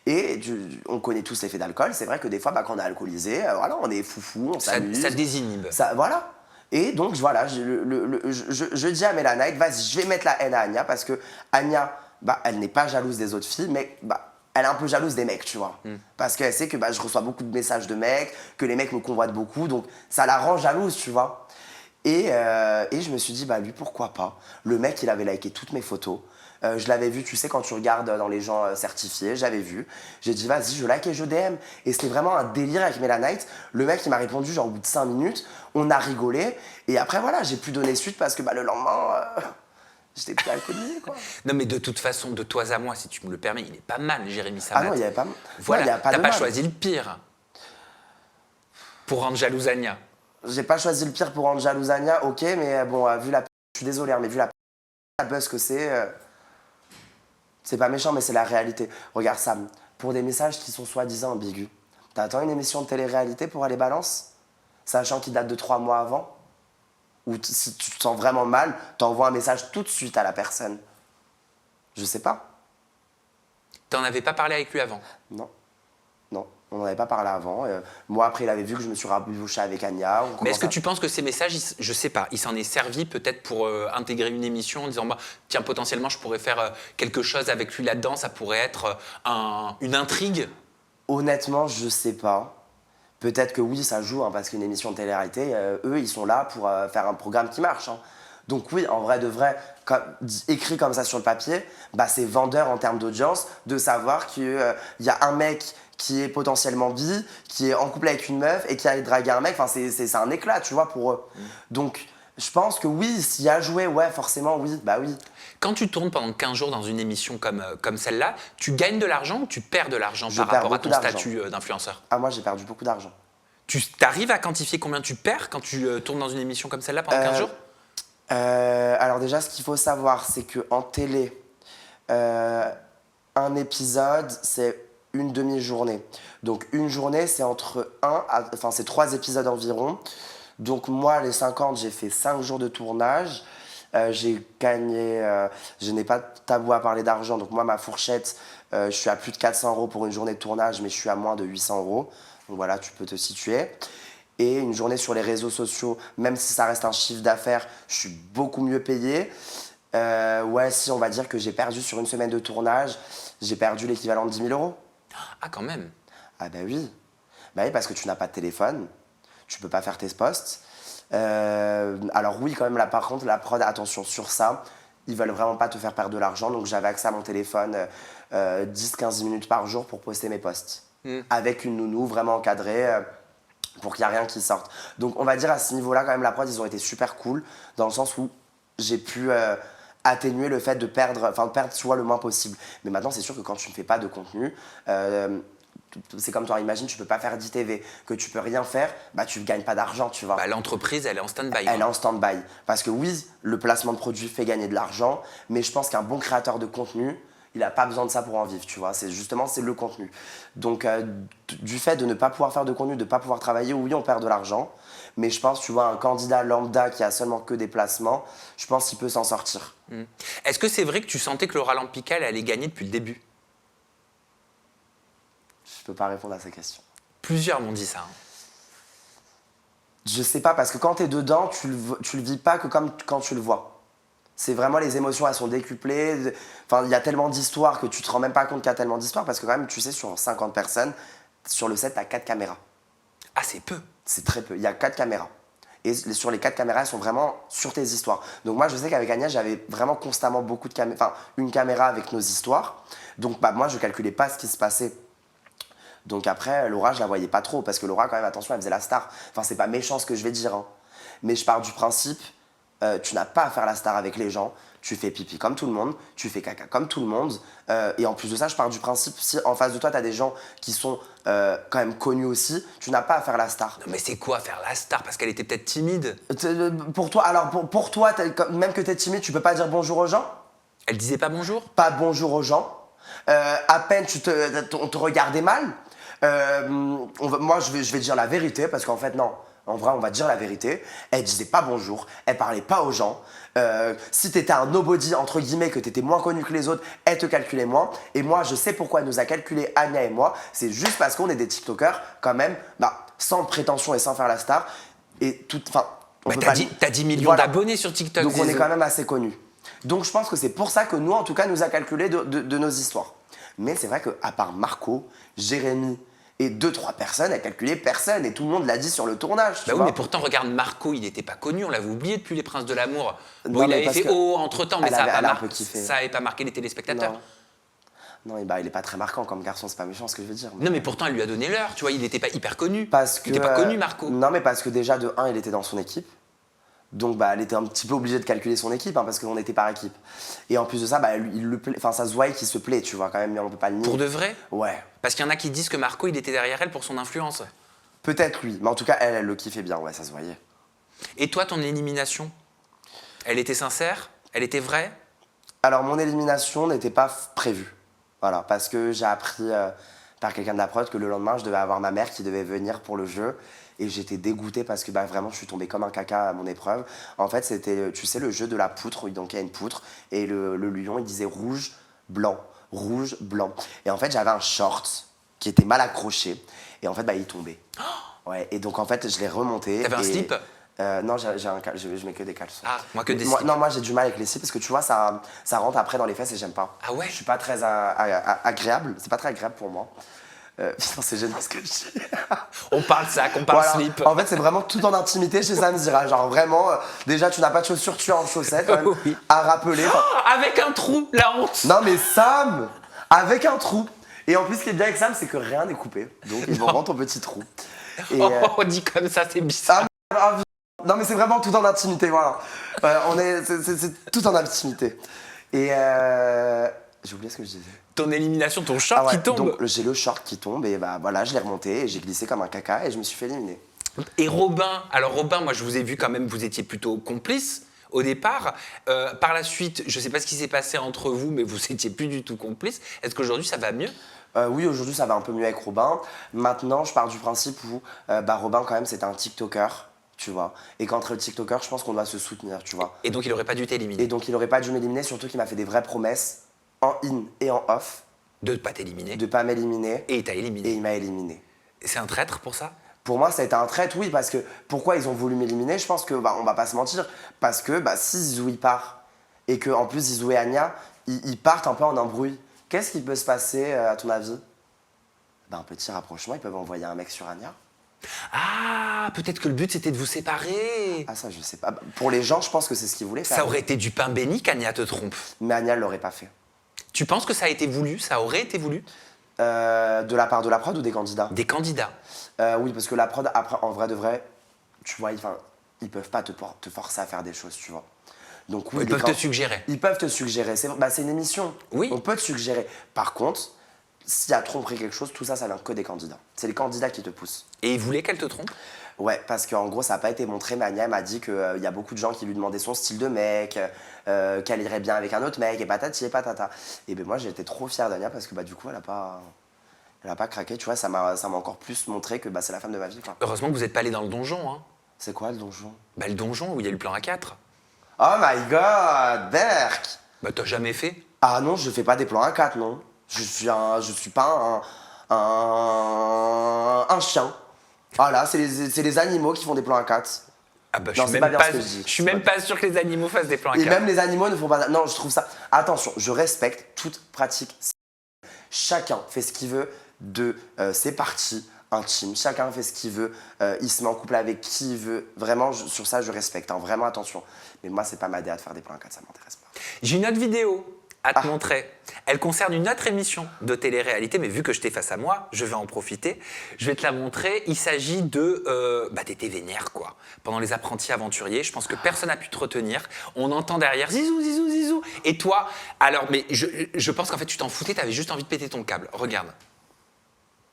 Et on connaît tous l'effet d'alcool. C'est vrai que des fois, quand on est alcoolisé, voilà, on est foufou, on s'amuse. Ça désinhibe. Voilà. Et donc, voilà, je dis à Mélanite, vas-y, je vais mettre la haine à Anya parce que Anya, elle n'est pas jalouse des autres filles, mais elle est un peu jalouse des mecs, tu vois. Parce qu'elle sait que je reçois beaucoup de messages de mecs, que les mecs me convoitent beaucoup, donc ça la rend jalouse, tu vois. Et je me suis dit, lui, pourquoi pas? Le mec, il avait liké toutes mes photos. Je l'avais vu, tu sais, quand tu regardes dans les gens certifiés, j'avais vu. J'ai dit, vas-y, je like et je DM. Et c'était vraiment un délire avec Mélanite. Le mec, il m'a répondu, genre, au bout de 5 minutes. On a rigolé. Et après, voilà, j'ai pu donner suite parce que le lendemain, j'étais plus alcoolisé, quoi. Non, mais de toute façon, de toi à moi, si tu me le permets, il est pas mal, Jérémy Samat. Ah non, il n'y avait pas... Voilà, t'as pas choisi le pire pour rendre jalouse Anya. J'ai pas choisi le pire pour rendre jalouse Anya, ok, mais bon, vu la... Je suis désolé, mais vu la buzz que c'est pas méchant, mais c'est la réalité. Regarde Sam, pour des messages qui sont soi-disant ambigus, t'attends une émission de télé-réalité pour aller balance, sachant qu'il date de 3 mois avant? Ou si tu te sens vraiment mal, t'envoies un message tout de suite à la personne? Je sais pas. T'en avais pas parlé avec lui avant? Non, on n'en avait pas parlé avant. Moi, après, il avait vu que je me suis rabiboché avec Anya. Mais est-ce que tu penses que ces messages, je sais pas, il s'en est servi peut-être pour intégrer une émission en disant, tiens, potentiellement, je pourrais faire quelque chose avec lui là-dedans, ça pourrait être une intrigue? Honnêtement, je sais pas. Peut-être que oui, ça joue, parce qu'une émission de télé-réalité, eux, ils sont là pour faire un programme qui marche. Donc oui, en vrai de vrai, écrit comme ça sur le papier, c'est vendeur en termes d'audience de savoir qu'il y a un mec qui est potentiellement bi, qui est en couple avec une meuf et qui a dragué un mec. C'est un éclat, tu vois, pour eux. Donc, je pense que oui, s'il y a joué, ouais, forcément, oui, oui. Quand tu tournes pendant 15 jours dans une émission comme celle-là, tu gagnes de l'argent ou tu perds de l'argent par rapport à ton statut d'influenceur? Ah, moi, j'ai perdu beaucoup d'argent. Tu arrives à quantifier combien tu perds quand tu tournes dans une émission comme celle-là pendant 15 jours? Alors déjà, ce qu'il faut savoir, c'est qu'en télé, un épisode, c'est une demi-journée. Donc une journée, c'est c'est 3 épisodes environ. Donc moi, les 50, j'ai fait 5 jours de tournage. J'ai gagné, je n'ai pas de tabou à parler d'argent, donc moi ma fourchette, je suis à plus de 400 € pour une journée de tournage, mais je suis à moins de 800 €. Donc voilà, tu peux te situer. Et une journée sur les réseaux sociaux, même si ça reste un chiffre d'affaires, je suis beaucoup mieux payé. Ouais, si on va dire que j'ai perdu sur une semaine de tournage, j'ai perdu l'équivalent de 10 000 €. Ah, quand même. Ah bah oui. Bah oui, parce que tu n'as pas de téléphone, tu peux pas faire tes posts. Alors oui, quand même, là, par contre, la prod, attention, sur ça, ils veulent vraiment pas te faire perdre de l'argent. Donc j'avais accès à mon téléphone 10-15 minutes par jour pour poster mes posts. Avec une nounou vraiment encadrée pour qu'il n'y ait rien qui sorte. Donc on va dire à ce niveau-là, quand même, la prod, ils ont été super cool dans le sens où j'ai pu atténuer le fait de perdre soit le moins possible. Mais maintenant, c'est sûr que quand tu ne fais pas de contenu, c'est comme toi, imagine, tu peux pas faire d'ITV, que tu peux rien faire, bah tu gagnes pas d'argent, tu vois. Bah, l'entreprise, elle est en stand-by. Elle est en stand-by. Parce que oui, le placement de produits fait gagner de l'argent, mais je pense qu'un bon créateur de contenu, il n'a pas besoin de ça pour en vivre, tu vois. C'est le contenu. Donc, du fait de ne pas pouvoir faire de contenu, de ne pas pouvoir travailler, oui, on perd de l'argent. Mais je pense, tu vois, un candidat lambda qui a seulement que des placements, je pense qu'il peut s'en sortir. Est-ce que c'est vrai que tu sentais que Laura Lampica, elle allait gagner depuis le début? Je peux pas répondre à ces questions. Plusieurs m'ont dit ça. Hein. Je sais pas, parce que quand tu es dedans, tu le vis pas que comme quand tu le vois. C'est vraiment, les émotions, elles sont décuplées. Enfin, il y a tellement d'histoires que tu te rends même pas compte qu'il y a tellement d'histoires, parce que quand même, tu sais, sur 50 personnes, sur le set, tu as 4 caméras. Ah, c'est peu. C'est très peu. Il y a 4 caméras. Et sur les 4 caméras, elles sont vraiment sur tes histoires. Donc moi, je sais qu'avec Agnès, j'avais vraiment constamment beaucoup de caméras, enfin, une caméra avec nos histoires. Donc bah, moi, je calculais pas ce qui se passait. Donc après, Laura, je la voyais pas trop, parce que Laura, quand même, attention, elle faisait la star. Enfin, c'est pas méchant ce que je vais dire, hein. Mais je pars du principe, tu n'as pas à faire la star avec les gens. Tu fais pipi comme tout le monde, tu fais caca comme tout le monde. Et en plus de ça, je pars du principe, si en face de toi, tu as des gens qui sont quand même connus aussi, tu n'as pas à faire la star. Non, mais c'est quoi faire la star? Parce qu'elle était peut-être timide. Pour toi, alors pour toi, même que tu es timide, tu peux pas dire bonjour aux gens? Elle disait pas bonjour? Pas bonjour aux gens. À peine on te regardait mal. Moi, je vais dire la vérité, parce qu'en fait, non. En vrai, on va dire la vérité. Elle disait pas bonjour, elle parlait pas aux gens. Si t'étais un nobody, entre guillemets, que t'étais moins connu que les autres, elle te calculait moins. Et moi, je sais pourquoi elle nous a calculé, Anya et moi. C'est juste parce qu'on est des TikTokers, quand même, bah, sans prétention et sans faire la star. Et tout, enfin, bah, t'as 10 millions voilà. d'abonnés sur TikTok. Donc on est quand même assez connus. Donc je pense que c'est pour ça que nous, en tout cas, nous a calculé de nos histoires. Mais c'est vrai qu'à part Marco, Jérémy et 2-3 personnes, elle calculait personne. Et tout le monde l'a dit sur le tournage. Bah oui, mais pourtant, regarde, Marco, il n'était pas connu. On l'avait oublié depuis Les Princes de l'Amour. Bon, Non, il avait fait haut entre-temps, mais ça n'avait pas marqué les téléspectateurs. Non, bah, il est pas très marquant comme garçon, c'est pas méchant ce que je veux dire. Mais... Non, mais pourtant, elle lui a donné l'heure. Tu vois, il n'était pas hyper connu. Parce que, il n'était pas connu, Marco. Non, mais parce que déjà, de 1, il était dans son équipe. Donc bah, elle était un petit peu obligée de calculer son équipe, hein, parce qu'on était par équipe. Et en plus de ça, bah, ça se voyait qu'il se plaît, tu vois, quand même, mais on peut pas le nier. Pour de vrai? Ouais. Parce qu'il y en a qui disent que Marco, il était derrière elle pour son influence. Peut-être lui, mais en tout cas, elle le kiffait bien, ouais, ça se voyait. Et toi, ton élimination, elle était sincère? Elle était vraie? Alors, mon élimination n'était pas prévue. Voilà, parce que j'ai appris par quelqu'un de la prod que le lendemain, je devais avoir ma mère qui devait venir pour le jeu. Et j'étais dégoûté parce que bah, vraiment, je suis tombé comme un caca à mon épreuve. En fait, c'était, tu sais, le jeu de la poutre. Donc, il y a une poutre. Et le lion, il disait rouge, blanc. Rouge, blanc. Et en fait, j'avais un short qui était mal accroché. Et en fait, bah, il tombait. Ouais, et donc, en fait, je l'ai remonté. T'avais un slip? Non, je mets que des caleçons. Ah, moi que des slips. Non, moi j'ai du mal avec les slips parce que tu vois, ça rentre après dans les fesses et j'aime pas. Ah ouais? Je suis pas très agréable. C'est pas très agréable pour moi. Putain, c'est gênant ce que je dis. On parle sac, on parle voilà. slip. En fait, c'est vraiment tout en intimité chez Samzira. Genre vraiment, déjà, tu n'as pas de chaussures, tu es en chaussettes. Quand même, oui. À rappeler. Avec un trou, la honte. Non, mais Sam, avec un trou. Et en plus, ce qui est bien avec Sam, c'est que rien n'est coupé. Donc, ils vont rendre ton petit trou. Et, on dit comme ça, c'est bizarre. Non, mais c'est vraiment tout en intimité, voilà. C'est tout en intimité. Et j'ai oublié ce que je disais. Ton élimination, ton short qui tombe. Donc j'ai le short qui tombe et bah voilà, je l'ai remonté et j'ai glissé comme un caca et je me suis fait éliminer. Et Robin, alors Robin, moi je vous ai vu quand même, vous étiez plutôt complice au départ. Par la suite, je sais pas ce qui s'est passé entre vous, mais vous étiez plus du tout complice. Est-ce qu'aujourd'hui ça va mieux? Oui, aujourd'hui ça va un peu mieux avec Robin. Maintenant, je pars du principe où Robin quand même c'était un TikToker. tu vois. Et qu'entre TikTokers, je pense qu'on doit se soutenir, tu vois. Et donc, il aurait pas dû t'éliminer. Et donc, il aurait pas dû m'éliminer, surtout qu'il m'a fait des vraies promesses, en in et en off, De pas t'éliminer. de pas m'éliminer. Et il t'a Et éliminé. il m'a éliminé. C'est un traître pour ça? Pour moi, ça a été un traître, oui, parce que pourquoi ils ont voulu m'éliminer? Je pense que, on va pas se mentir, parce que si Zizou il part, et que en plus Zizou et Anya, ils partent un peu en embrouille, qu'est-ce qui peut se passer à ton avis? Un petit rapprochement, ils peuvent envoyer un mec sur Anya. Ah, peut-être que le but c'était de vous séparer. Ah ça, je sais pas. Pour les gens, je pense que c'est ce qu'ils voulaient faire. Ça aurait été du pain béni qu'Anya te trompe. Mais Anya l'aurait pas fait. Tu penses que ça a été voulu? Ça aurait été voulu? De la part de la prod ou des candidats? Des candidats. Oui, parce que la prod, après, en vrai de vrai, tu vois, ils peuvent pas te forcer à faire des choses, tu vois. Donc, oui, Ils peuvent te suggérer. Ils peuvent te suggérer. C'est une émission. Oui. On peut te suggérer. Par contre, s'il y a tromperie quelque chose, tout ça, ça vient que des candidats. C'est les candidats qui te poussent. Et ils voulaient qu'elle te trompe? Ouais, parce qu'en gros, ça n'a pas été montré, mais Anya m'a dit qu'il y a beaucoup de gens qui lui demandaient son style de mec, qu'elle irait bien avec un autre mec, et patati et patata. Et ben moi, j'ai été trop fier d'Anya parce que du coup, elle a pas craqué, tu vois, ça m'a encore plus montré que c'est la femme de ma vie, quoi. Heureusement que vous n'êtes pas allé dans le donjon, hein. C'est quoi le donjon? Bah, le donjon où il y a eu le plan A4. Oh my god, Berk! Bah, t'as jamais fait? Ah non, je fais pas des plans A4, non. Je suis pas un chien. Voilà, c'est les animaux qui font des plans A4. Ah bah, Non, je c'est suis pas même bien pas, ce que je dis. je suis même pas sûr que les animaux fassent des plans Et A4. même les animaux ne font pas... Non, je trouve ça... Attention, je respecte toute pratique. Chacun fait ce qu'il veut de ses parties intimes. Chacun fait ce qu'il veut. Il se met en couple avec qui il veut. Vraiment, sur ça, je respecte. Hein, vraiment, attention. Mais moi, c'est pas ma DA de faire des plans A4, ça m'intéresse pas. J'ai une autre vidéo à te montrer. Elle concerne une autre émission de télé-réalité, mais vu que je t'ai face à moi, je vais en profiter. Je vais te la montrer. Il s'agit de... t'étais vénère, quoi. Pendant les apprentis aventuriers, je pense que personne n'a pu te retenir. On entend derrière « Zizou, Zizou, Zizou ». Et toi, alors, mais je pense qu'en fait, tu t'en foutais, t'avais juste envie de péter ton câble. Regarde.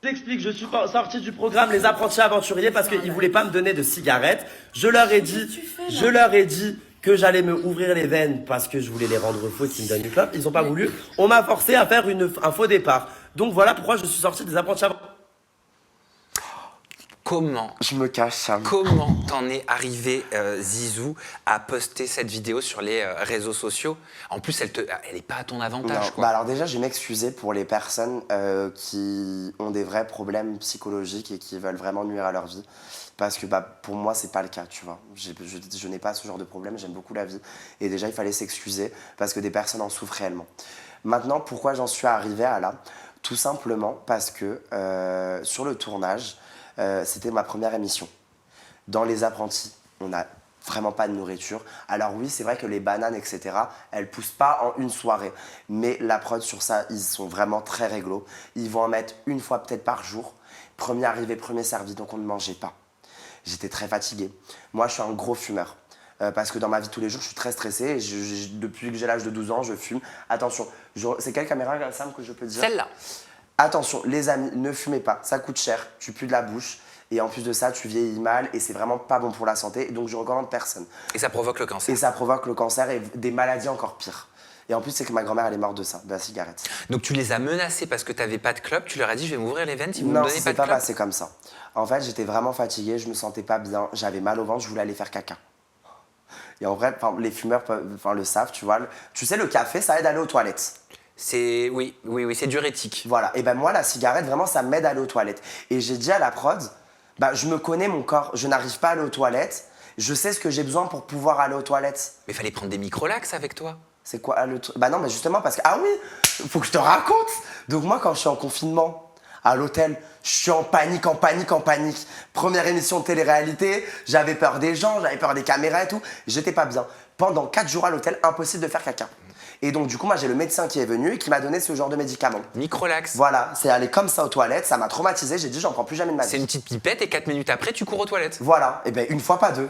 Je t'explique, je suis sorti du programme Les Apprentis Aventuriers parce qu'ils voulaient pas me donner de cigarettes. Je leur ai dit que j'allais me ouvrir les veines parce que je voulais les rendre faux qu'ils me donnent une clope. Ils ont pas voulu. On m'a forcé à faire un faux départ. Donc voilà pourquoi je suis sorti des Apprentis Aventuriers. Comment Je me cache, Sam. Comment t'en es arrivé, Zizou, à poster cette vidéo sur les réseaux sociaux? En plus, elle est pas à ton avantage, Non, quoi. alors déjà, je vais m'excuser pour les personnes qui ont des vrais problèmes psychologiques et qui veulent vraiment nuire à leur vie. Parce que pour moi, c'est pas le cas, tu vois. Je n'ai pas ce genre de problème, j'aime beaucoup la vie. Et déjà, il fallait s'excuser parce que des personnes en souffrent réellement. Maintenant, pourquoi j'en suis arrivé à là? Tout simplement parce que sur le tournage, c'était ma première émission. Dans Les Apprentis, on n'a vraiment pas de nourriture. Alors oui, c'est vrai que les bananes, etc., elles poussent pas en une soirée. Mais la prod, sur ça, ils sont vraiment très réglo. Ils vont en mettre une fois peut-être par jour. Premier arrivé, premier servi, donc on ne mangeait pas. J'étais très fatigué. Moi, je suis un gros fumeur. Parce que dans ma vie tous les jours, je suis très stressé. Et depuis que j'ai l'âge de 12 ans, je fume. Attention, c'est quelle caméra, Sam, que je peux dire? Celle-là. Attention, les amis, ne fumez pas, ça coûte cher, tu pues de la bouche et en plus de ça, tu vieillis mal et c'est vraiment pas bon pour la santé, donc je recommande personne. Et ça provoque le cancer. Et ça provoque le cancer et des maladies encore pires. Et en plus, c'est que ma grand-mère, elle est morte de ça, de la cigarette. Donc tu les as menacés parce que tu n'avais pas de clope, tu leur as dit je vais m'ouvrir les veines si vous me Non, donnez c'est pas de pas clope. passé comme ça. En fait, j'étais vraiment fatigué, je me sentais pas bien, j'avais mal au ventre, je voulais aller faire caca. Et en vrai, les fumeurs le savent, tu vois. Tu sais, le café, ça aide à aller aux toilettes. Oui, c'est diurétique. Voilà, et ben moi, la cigarette, vraiment, ça m'aide à aller aux toilettes. Et j'ai dit à la prod, je me connais mon corps, je n'arrive pas à aller aux toilettes, je sais ce que j'ai besoin pour pouvoir aller aux toilettes. Mais fallait prendre des microlax avec toi. C'est quoi non, mais justement, parce que, ah oui, faut que je te raconte. Donc moi, quand je suis en confinement, à l'hôtel, je suis en panique. Première émission de télé-réalité, j'avais peur des gens, j'avais peur des caméras et tout, j'étais pas bien. Pendant 4 jours à l'hôtel, impossible de faire caca. Et donc, du coup, moi, j'ai le médecin qui est venu et qui m'a donné ce genre de médicament. Microlax. Voilà, c'est aller comme ça aux toilettes, ça m'a traumatisé, j'ai dit, j'en prends plus jamais de ma vie. C'est une petite pipette et 4 minutes après, tu cours aux toilettes. Voilà, et bien une fois, pas deux.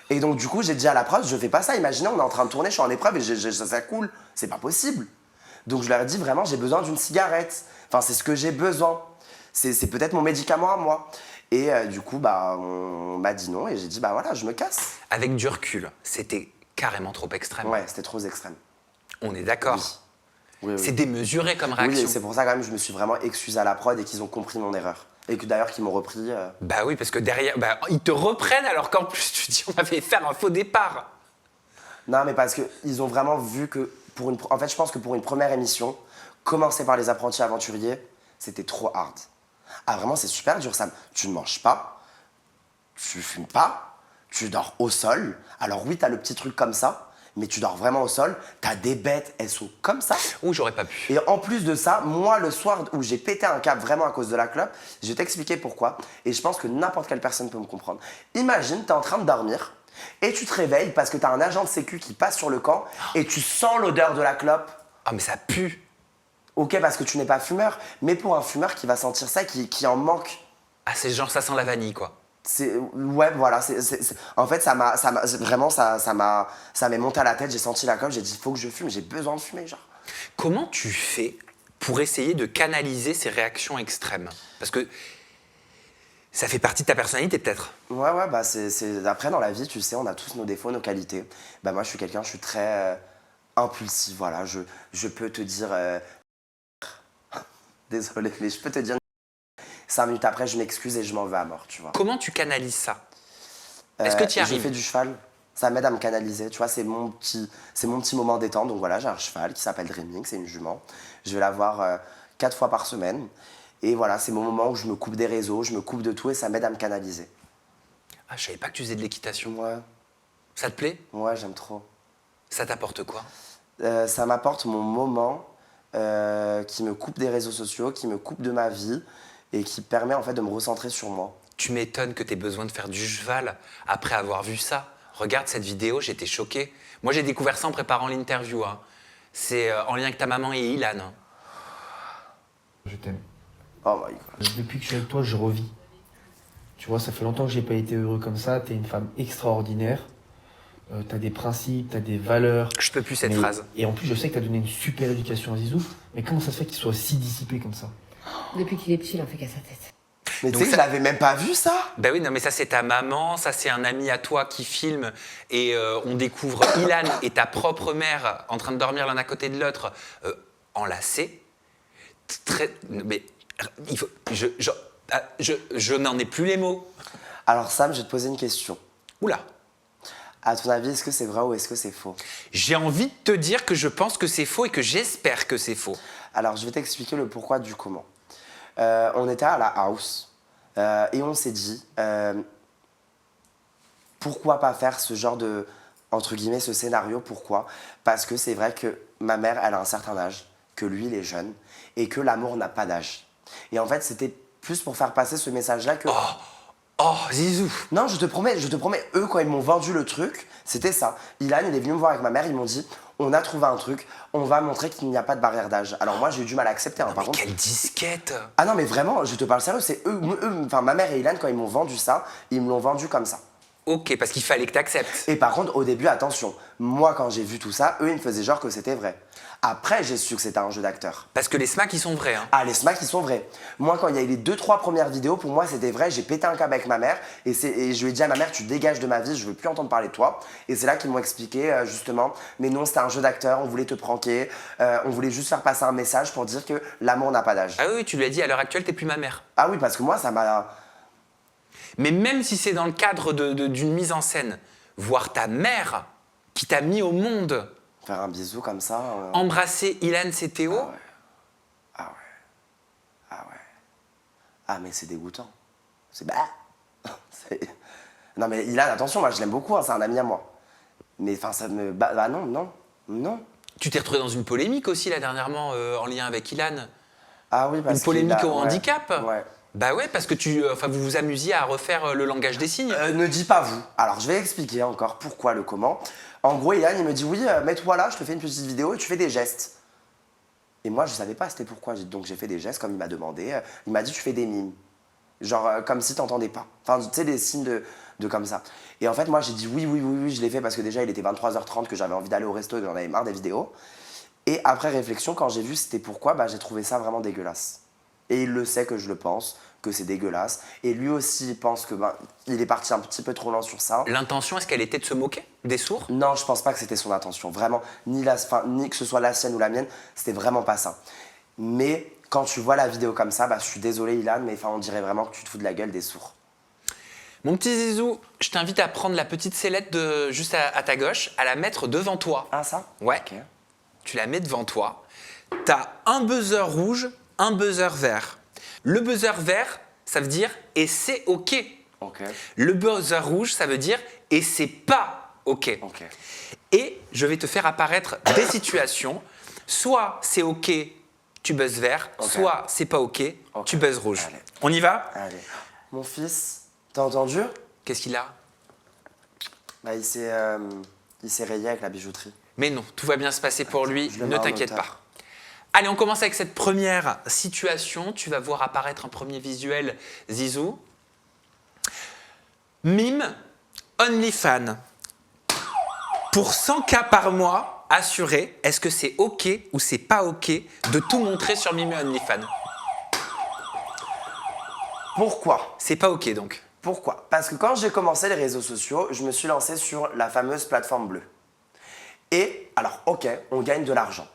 Et donc, du coup, j'ai dit à la prod, je fais pas ça, imaginez, on est en train de tourner, je suis en épreuve et ça coule. C'est pas possible. Donc, je leur ai dit, vraiment, j'ai besoin d'une cigarette. Enfin, c'est ce que j'ai besoin. C'est peut-être mon médicament à moi. Et du coup, on m'a dit non et j'ai dit, voilà, je me casse. Avec du recul, c'était carrément trop extrême. Ouais, c'était trop extrême. On est d'accord. Oui. C'est démesuré comme réaction. Oui, et c'est pour ça quand même je me suis vraiment excusé à la prod et qu'ils ont compris mon erreur. Et que d'ailleurs, qu'ils m'ont repris. Bah oui, parce que derrière, bah, ils te reprennent alors qu'en plus, tu dis, on avait fait un faux départ. Non, mais parce qu'ils ont vraiment vu que, en fait, je pense que pour une première émission, commencer par les apprentis aventuriers, c'était trop hard. Ah, vraiment, c'est super dur, Sam. Tu ne manges pas, tu fumes pas, tu dors au sol. Alors oui, t'as le petit truc comme ça, mais tu dors vraiment au sol. T'as des bêtes, elles sont comme ça. Ouh, j'aurais pas pu. Et en plus de ça, moi, le soir où j'ai pété un câble vraiment à cause de la clope, je vais t'expliquer pourquoi. Et je pense que n'importe quelle personne peut me comprendre. Imagine, t'es en train de dormir et tu te réveilles parce que t'as un agent de sécu qui passe sur le camp et tu sens l'odeur de la clope. Ah, mais ça pue. Ok, parce que tu n'es pas fumeur, mais pour un fumeur qui va sentir ça, qui en manque, Ah, c'est genre, ça sent la vanille, quoi. ouais, voilà. En fait, vraiment, ça m'est monté à la tête. J'ai senti la clope. J'ai dit, il faut que je fume. J'ai besoin de fumer, genre. Comment tu fais pour essayer de canaliser ces réactions extrêmes? Parce que ça fait partie de ta personnalité, peut-être. Ouais, bah après, dans la vie, tu sais, on a tous nos défauts, nos qualités. Bah, moi, je suis très impulsif, voilà. Je peux te dire... Désolé, mais je peux te dire... 5 minutes après, je m'excuse et je m'en vais à mort, tu vois. Comment tu canalises ça? Est-ce que tu y Je arrives? fais du cheval. Ça m'aide à me canaliser, tu vois, c'est mon petit moment détente. Donc voilà, j'ai un cheval qui s'appelle Dreaming, c'est une jument. Je vais la voir 4 fois par semaine. Et voilà, c'est mon moment où je me coupe des réseaux, je me coupe de tout et ça m'aide à me canaliser. Ah, je savais pas que tu faisais de l'équitation. Ouais, Ça te plaît? ouais, j'aime trop. Ça t'apporte quoi? Ça m'apporte mon moment qui me coupe des réseaux sociaux, qui me coupe de ma vie et qui permet en fait de me recentrer sur moi. Tu m'étonnes que tu aies besoin de faire du cheval après avoir vu ça. Regarde cette vidéo, j'étais choqué. Moi, j'ai découvert ça en préparant l'interview. Hein. C'est en lien avec ta maman et Ilan. Hein. Je t'aime. Oh my God. Depuis que je suis avec toi, je revis. Tu vois, ça fait longtemps que j'ai pas été heureux comme ça. T'es une femme extraordinaire. T'as des principes, t'as des valeurs. Je peux plus cette phrase. Et en plus, je sais que t'as donné une super éducation à Zizou. Mais comment ça se fait qu'il soit si dissipé comme ça? Depuis qu'il est petit, il en fait qu'à sa tête. Mais tu Donc sais que je l'avais même pas vu ça. Ben oui, non, mais ça, c'est ta maman, ça, c'est un ami à toi qui filme. Et on découvre Ilan et ta propre mère en train de dormir l'un à côté de l'autre, enlacés. Mais il faut, je n'en ai plus les mots. Alors Sam, je vais te poser une question. Oula. À ton avis, est-ce que c'est vrai ou est-ce que c'est faux? J'ai envie de te dire que je pense que c'est faux et que j'espère que c'est faux. Alors, je vais t'expliquer le pourquoi du comment. On était à la house et on s'est dit pourquoi pas faire ce genre de, entre guillemets, ce scénario. Pourquoi? Parce que c'est vrai que ma mère, elle a un certain âge, que lui, il est jeune et que l'amour n'a pas d'âge. Et en fait, c'était plus pour faire passer ce message-là que... Oh, Zizou. Non, je te promets, eux, quand ils m'ont vendu le truc, c'était ça. Ilan, il est venu me voir avec ma mère, ils m'ont dit, on a trouvé un truc, on va montrer qu'il n'y a pas de barrière d'âge. Alors moi, j'ai eu du mal à accepter, hein, par Mais contre. quelle disquette. Ah non, mais vraiment, je te parle sérieux, c'est eux, enfin ma mère et Ilan, quand ils m'ont vendu ça, ils me l'ont vendu comme ça. Ok, parce qu'il fallait que tu acceptes. Et par contre, au début, attention, moi, quand j'ai vu tout ça, eux, ils me faisaient genre que c'était vrai. Après, j'ai su que c'était un jeu d'acteur. Parce que les smacks, ils sont vrais. Hein. Ah, les smacks, ils sont vrais. Moi, quand il y a eu les 2-3 premières vidéos, pour moi, c'était vrai. J'ai pété un câble avec ma mère et je lui ai dit à ma mère, tu dégages de ma vie, je veux plus entendre parler de toi. Et c'est là qu'ils m'ont expliqué, justement, mais non, c'était un jeu d'acteur, on voulait te pranker, on voulait juste faire passer un message pour dire que l'amour n'a pas d'âge. Ah oui, tu lui as dit, à l'heure actuelle, t'es plus ma mère. Ah oui, parce que moi, ça m'a... Mais même si c'est dans le cadre d'une mise en scène, voir ta mère qui t'a mis au monde, Faire un bisou comme ça... embrasser Ilan, c'est Théo. Ah, mais c'est dégoûtant. C'est... Non, mais Ilan, attention, moi, je l'aime beaucoup, hein, c'est un ami à moi. Mais enfin, ça me... Bah non. Tu t'es retrouvé dans une polémique aussi, là, dernièrement, en lien avec Ilan. Ah oui, parce Une polémique qu'il a- au handicap. Ouais. Bah ouais, parce que vous vous amusiez à refaire le langage des signes. Ne dis pas vous. Alors, je vais expliquer encore pourquoi, le comment. En gros, Ilan, il me dit, oui, mets-toi là, je te fais une petite vidéo et tu fais des gestes. Et moi, je savais pas c'était pourquoi. Donc, j'ai fait des gestes comme il m'a demandé. Il m'a dit, tu fais des mimes. Genre, comme si t'entendais pas. Enfin, tu sais, des signes de comme ça. Et en fait, moi, j'ai dit, oui, je l'ai fait parce que déjà, il était 23h30, que j'avais envie d'aller au resto et que j'en avais marre des vidéos. Et après réflexion, quand j'ai vu c'était pourquoi, bah, j'ai trouvé ça vraiment dégueulasse. Et il le sait que je le pense, que c'est dégueulasse. Et lui aussi, il pense que il est parti un petit peu trop loin sur ça. L'intention, est-ce qu'elle était de se moquer des sourds? Non, je pense pas que c'était son intention. Vraiment, ni que ce soit la sienne ou la mienne, c'était vraiment pas ça. Mais quand tu vois la vidéo comme ça, bah, je suis désolé Ilan, mais enfin, on dirait vraiment que tu te fous de la gueule des sourds. Mon petit Zizou, je t'invite à prendre la petite sellette juste à ta gauche, à la mettre devant toi. Ah ça? Ouais. Ok. Tu la mets devant toi. T'as un buzzer rouge, un buzzer vert. Le buzzer vert, ça veut dire « et c'est OK ». Ok. Le buzzer rouge, ça veut dire « et c'est pas OK ». Ok. Et je vais te faire apparaître des situations. Soit c'est OK, tu buzzes vert. Ok. Soit c'est pas OK, Ok. tu buzzes rouge. Allez. On y va? Allez. Mon fils, t'as entendu? Qu'est-ce qu'il a? Bah, il s'est rayé avec la bijouterie. Mais non, tout va bien se passer pour lui, Je le ne mets en t'inquiète hauteur. pas. Allez, on commence avec cette première situation. Tu vas voir apparaître un premier visuel, Zizou. Mime, OnlyFans. Pour 100K par mois, assuré, est-ce que c'est OK ou c'est pas OK de tout montrer sur Mime et OnlyFans? Pourquoi? C'est pas OK donc. Pourquoi? Parce que quand j'ai commencé les réseaux sociaux, je me suis lancé sur la fameuse plateforme bleue. Et alors, ok, on gagne de l'argent.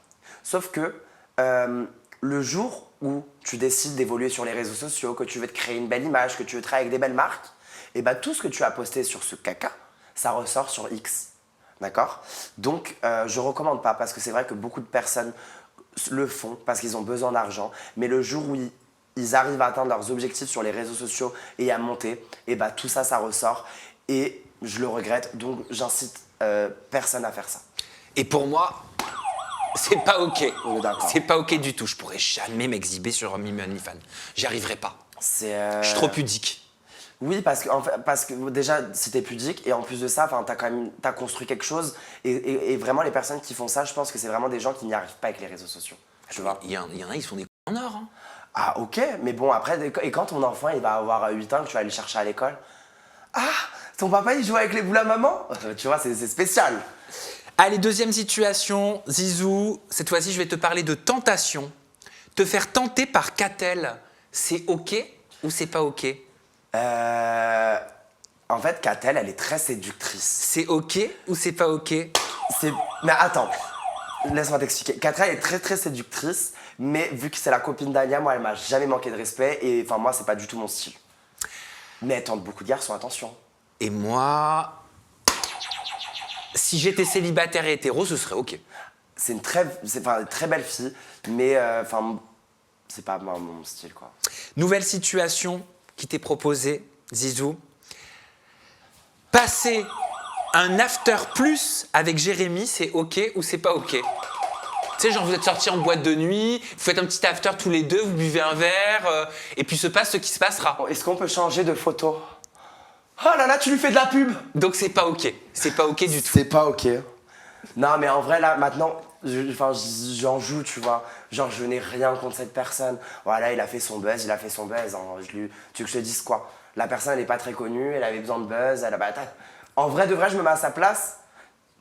Sauf que le jour où tu décides d'évoluer sur les réseaux sociaux, que tu veux te créer une belle image, que tu veux travailler avec des belles marques, et bah tout ce que tu as posté sur ce caca, ça ressort sur X. D'accord? Donc, je recommande pas parce que c'est vrai que beaucoup de personnes le font parce qu'ils ont besoin d'argent. Mais le jour où ils arrivent à atteindre leurs objectifs sur les réseaux sociaux et à monter, et bah tout ça, ça ressort. Et je le regrette, donc j'incite personne à faire ça. Et pour moi, c'est pas OK. On est d'accord. C'est pas OK du tout. Je pourrais jamais m'exhiber sur Mime et OnlyFans. J'y arriverai pas. C'est Je suis trop pudique. Oui, parce que déjà, si t'es pudique, et en plus de ça, t'as construit quelque chose, et vraiment, les personnes qui font ça, je pense que c'est vraiment des gens qui n'y arrivent pas avec les réseaux sociaux. Tu vois? Il y en a, ils sont des en or. Hein. Ah, ok, mais bon, après, et quand ton enfant, il va avoir 8 ans, que tu vas aller le chercher à l'école, ah, ton papa, il joue avec les boules à maman? Tu vois, c'est spécial. Allez, deuxième situation, Zizou. Cette fois-ci, je vais te parler de tentation. Te faire tenter par Catel, c'est OK ou c'est pas OK? En fait, Catel, elle est très séductrice. C'est OK ou c'est pas OK? Mais attends, laisse-moi t'expliquer. Catel est très très séductrice, mais vu que c'est la copine d'Ania, moi, elle m'a jamais manqué de respect, et enfin, moi, c'est pas du tout mon style. Mais elle tente beaucoup de garçons, attention. Et moi, si j'étais célibataire et hétéro, ce serait OK. C'est une très belle fille, mais c'est pas mon style, quoi. Nouvelle situation qui t'est proposée, Zizou. Passer un after plus avec Jérémy, c'est OK ou c'est pas OK? Tu sais, genre vous êtes sortis en boîte de nuit, vous faites un petit after tous les deux, vous buvez un verre, et puis se passe ce qui se passera. Bon, est-ce qu'on peut changer de photo? Oh là là, tu lui fais de la pub! Donc c'est pas OK. C'est pas OK du tout. C'est pas ok. Non, mais en vrai, là, maintenant, j'en joue, tu vois. Genre, je n'ai rien contre cette personne. Voilà, il a fait son buzz, hein. Tu veux que je te dise quoi? La personne, elle n'est pas très connue, elle avait besoin de buzz, En vrai, de vrai, je me mets à sa place.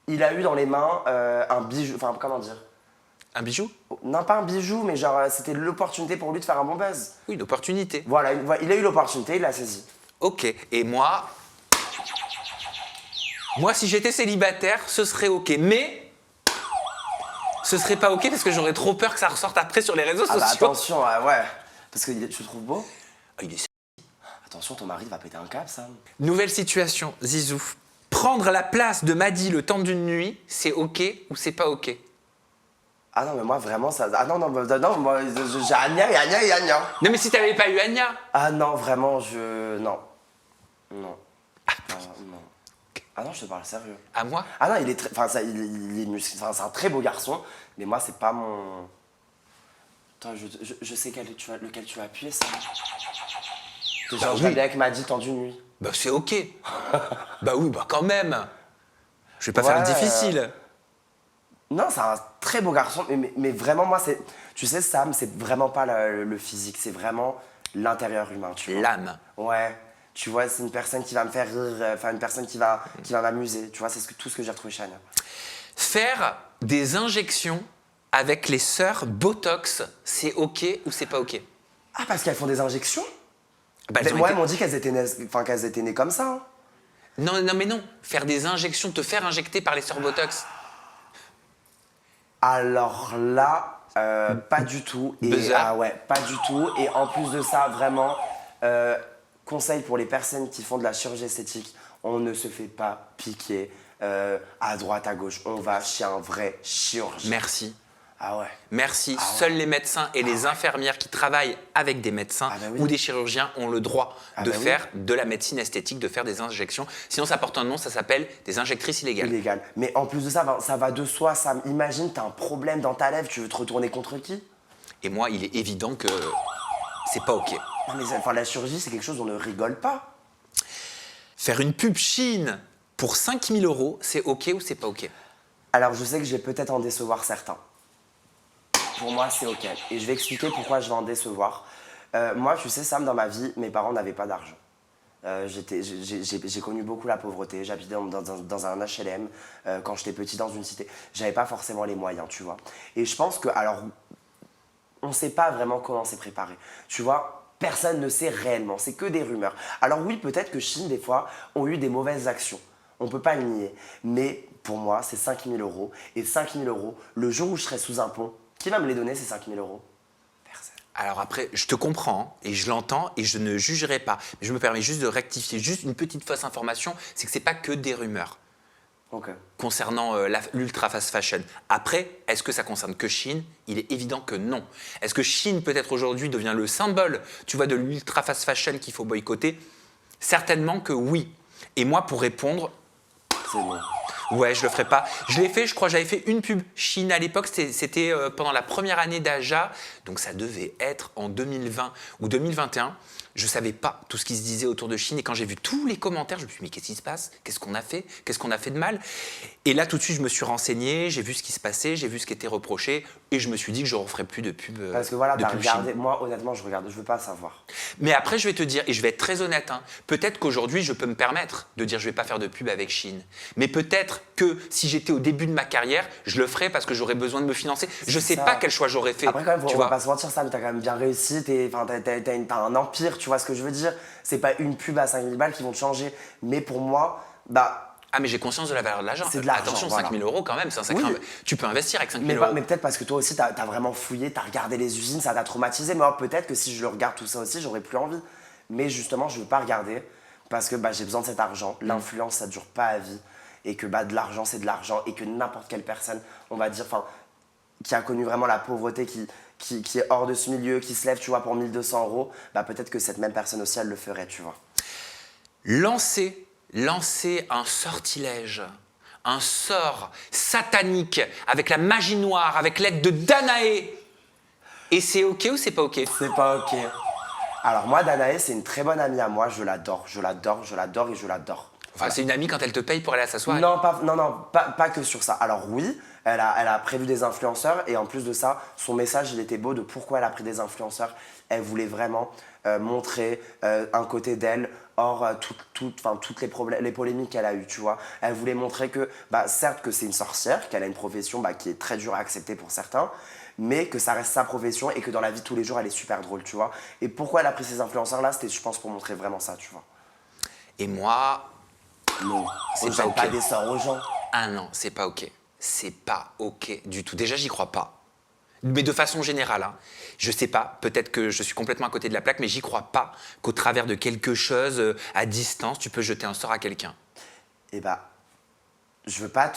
Il a eu dans les mains un bijou, enfin, comment dire? Un bijou? Non, pas un bijou, mais genre, c'était l'opportunité pour lui de faire un bon buzz. Oui, une opportunité. Voilà, il a eu l'opportunité, il l'a saisi. OK. Et moi, si j'étais célibataire, ce serait OK. Mais ce serait pas OK parce que j'aurais trop peur que ça ressorte après sur les réseaux Ah bah sociaux. attention, ouais. Parce que tu le trouves beau? Ah, il est... Attention, ton mari va péter un câble, ça. Nouvelle situation, Zizou. Prendre la place de Maddy le temps d'une nuit, c'est OK ou c'est pas OK? Ah non, mais moi, vraiment, ça... Ah non, moi, j'ai Anya et Anya et Anya. Non mais si t'avais pas eu Anya. Ah non, vraiment, Non. Non. Non. Ah non, je te parle sérieux. À moi? Ah non, il est très... Enfin, il est musclé. Enfin, c'est un très beau garçon, mais moi, c'est pas mon... Attends, je sais lequel tu vas appuyer, ça. Déjà, je oui. avec Maddy temps d'une nuit. Bah c'est OK. Bah oui, bah quand même. Je vais pas faire Ouais, difficile. Non, c'est un très beau garçon, mais vraiment, moi, c'est... Tu sais, Sam, c'est vraiment pas le physique, c'est vraiment l'intérieur humain, tu vois. L'âme. Ouais, tu vois, c'est une personne qui va me faire rire, enfin, une personne qui va m'amuser, tu vois, c'est tout ce que j'ai retrouvé chez Anya. Faire des injections avec les sœurs Botox, c'est OK ou c'est pas OK? Ah, parce qu'elles font des injections? Bah, Mais moi, elles m'ont dit qu'elles étaient nées comme ça. Hein. Non, mais non. Faire des injections, te faire injecter par les sœurs Botox. Alors là, Pas du tout. Et, Buzzer. ah ouais, pas du tout. Et en plus de ça, vraiment, conseil pour les personnes qui font de la chirurgie esthétique, on ne se fait pas piquer à droite, à gauche. On va chez un vrai chirurgien. Merci. Ah ouais. Merci. Seuls les médecins et les infirmières qui travaillent avec des médecins Ah bah oui. ou des chirurgiens ont le droit Ah de bah oui. faire de la médecine esthétique, de faire des injections. Sinon, ça porte un nom, ça s'appelle des injectrices illégales. Illégal. Mais en plus de ça, ça va de soi. Ça, imagine, t'as un problème dans ta lèvre, tu veux te retourner contre qui? Et moi, il est évident que c'est pas OK. Non mais enfin, la chirurgie, c'est quelque chose dont on ne rigole pas. Faire une pub Chine pour 5 000 €, c'est OK ou c'est pas OK? Alors je sais que je vais peut-être en décevoir certains. Pour moi, c'est OK. Et je vais expliquer pourquoi je vais en décevoir. Moi, tu sais, Sam, dans ma vie, mes parents n'avaient pas d'argent. J'ai connu beaucoup la pauvreté. J'habitais dans un HLM quand j'étais petit dans une cité. J'avais pas forcément les moyens, tu vois. Et je pense que, alors, on ne sait pas vraiment comment c'est préparé. Tu vois, personne ne sait réellement. C'est que des rumeurs. Alors oui, peut-être que Chine, des fois, ont eu des mauvaises actions. On ne peut pas le nier. Mais pour moi, c'est 5 000 €. Et 5 000 €, le jour où je serai sous un pont, qui va me les donner, ces 5 000 €? Personne. Alors après, je te comprends et je l'entends et je ne jugerai pas. Mais je me permets juste de rectifier, juste une petite fausse information, c'est que c'est pas que des rumeurs Ok. concernant l'ultra fast fashion. Après, est-ce que ça concerne que Chine? Il est évident que non. Est-ce que Chine peut-être aujourd'hui devient le symbole, tu vois, de l'ultra fast fashion qu'il faut boycotter? Certainement que oui. Et moi, pour répondre, C'est bon. ouais, je le ferai pas. Je l'ai fait, je crois, j'avais fait une pub Chine à l'époque, c'était pendant la première année d'Aja, donc ça devait être en 2020 ou 2021. Je savais pas tout ce qui se disait autour de Chine et quand j'ai vu tous les commentaires, je me suis dit mais qu'est-ce qui se passe? Qu'est-ce qu'on a fait? Qu'est-ce qu'on a fait de mal? Et là tout de suite, je me suis renseigné, j'ai vu ce qui se passait, j'ai vu ce qui était reproché et je me suis dit que je ne referais plus de pub. Parce que voilà, de t'as pub regardé. Chine. Moi, honnêtement, je regarde. Je veux pas savoir. Mais après, je vais te dire, et je vais être très honnête, hein, peut-être qu'aujourd'hui, je peux me permettre de dire je vais pas faire de pub avec Chine. Mais peut-être que si j'étais au début de ma carrière, je le ferais parce que j'aurais besoin de me financer. Je sais ça. pas quel choix j'aurais fait. Après, quand même, tu on va vois. pas se mentir, Sam, t'as quand même bien réussi. T'as un empire, tu vois ce que je veux dire? C'est pas une pub à 5 000 balles qui vont te changer. Mais pour moi, bah. Ah, mais j'ai conscience de la valeur de l'argent. C'est de l'argent, Attention, voilà. 5 000 € quand même, c'est un sacré. Oui. Tu peux investir avec 5 Mais, 000 €. mais peut-être parce que toi aussi, t'as vraiment fouillé, t'as regardé les usines, ça t'a traumatisé. Moi, peut-être que si je le regarde tout ça aussi, j'aurais plus envie. Mais justement, je veux pas regarder parce que bah, j'ai besoin de cet argent. L'influence, ça dure pas à vie. Et que bah, de l'argent, c'est de l'argent. Et que n'importe quelle personne, on va dire, qui a connu vraiment la pauvreté, qui est hors de ce milieu, qui se lève, tu vois, pour 1 200 €, bah, peut-être que cette même personne aussi, elle le ferait, tu vois. Lancer un sortilège, un sort satanique avec la magie noire, avec l'aide de Danae. Et c'est OK ou c'est pas OK? C'est pas OK. Alors moi, Danae, c'est une très bonne amie à moi. Je l'adore, je l'adore, je l'adore et je l'adore. Enfin, c'est une amie quand elle te paye pour aller à sa soirée. Non, pas que sur ça. Alors oui, elle a prévu des influenceurs et en plus de ça, son message, il était beau de pourquoi elle a pris des influenceurs. Elle voulait vraiment montrer un côté d'elle hors toutes les polémiques qu'elle a eues, tu vois. Elle voulait montrer que, bah, certes que c'est une sorcière, qu'elle a une profession bah, qui est très dure à accepter pour certains, mais que ça reste sa profession et que dans la vie de tous les jours, elle est super drôle, tu vois. Et pourquoi elle a pris ces influenceurs-là, c'était, je pense, pour montrer vraiment ça, tu vois. Et moi, Non, C'est on pas jette OK. pas des sorts aux gens. ah non, c'est pas OK. C'est pas OK du tout. Déjà, j'y crois pas. Mais de façon générale, hein. Je sais pas, peut-être que je suis complètement à côté de la plaque, mais j'y crois pas qu'au travers de quelque chose à distance, tu peux jeter un sort à quelqu'un. Et bah, je veux pas